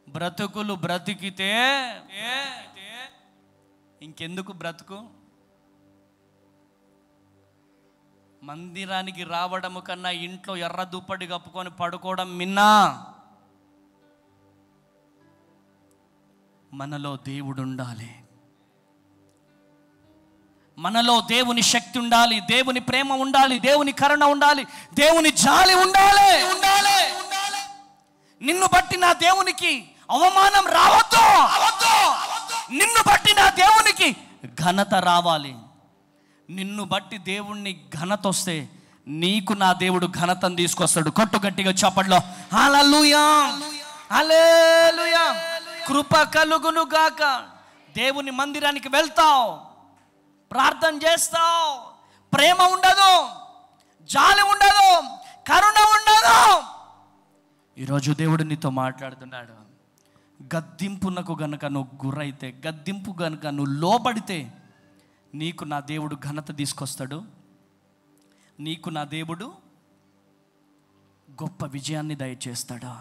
బ్రతుకులు బ్రతికితే ఇంకెందుకు బ్రతుకు? మందిరానికి రావడము కన్నా ఇంట్లో ఎర్ర దుప్పటి కప్పుకొని పడుకోవడం మిన్నా. మనలో దేవుడు ఉండాలి, మనలో దేవుని శక్తి ఉండాలి, దేవుని ప్రేమ ఉండాలి, దేవుని కరుణ ఉండాలి, దేవుని జాలి ఉండాలి. నిన్ను బట్టి నా దేవునికి అవమానం రావద్దు. నిన్ను బట్టి నా దేవునికి ఘనత రావాలి. నిన్ను బట్టి దేవుణ్ణి ఘనత వస్తే నీకు నా దేవుడు ఘనతను తీసుకొస్తాడు. కొట్టు గట్టిగా చప్పట్లో హల్లెలూయా, హల్లెలూయా. కృప కలుగును గాక. దేవుని మందిరానికి వెళ్తావు, ప్రార్థన చేస్తావు, ప్రేమ ఉండదు, జాలి ఉండదు, కరుణ ఉండదు. ఈరోజు దేవుడు నీతో మాట్లాడుతున్నాడు. గద్దింపునకు గనుక నువ్వు గురైతే, గద్దింపు గనుక నువ్వు లోబడితే నీకు నా దేవుడు ఘనత తీసుకొస్తాడు. నీకు నా దేవుడు గొప్ప విజయాన్ని దయచేస్తాడు.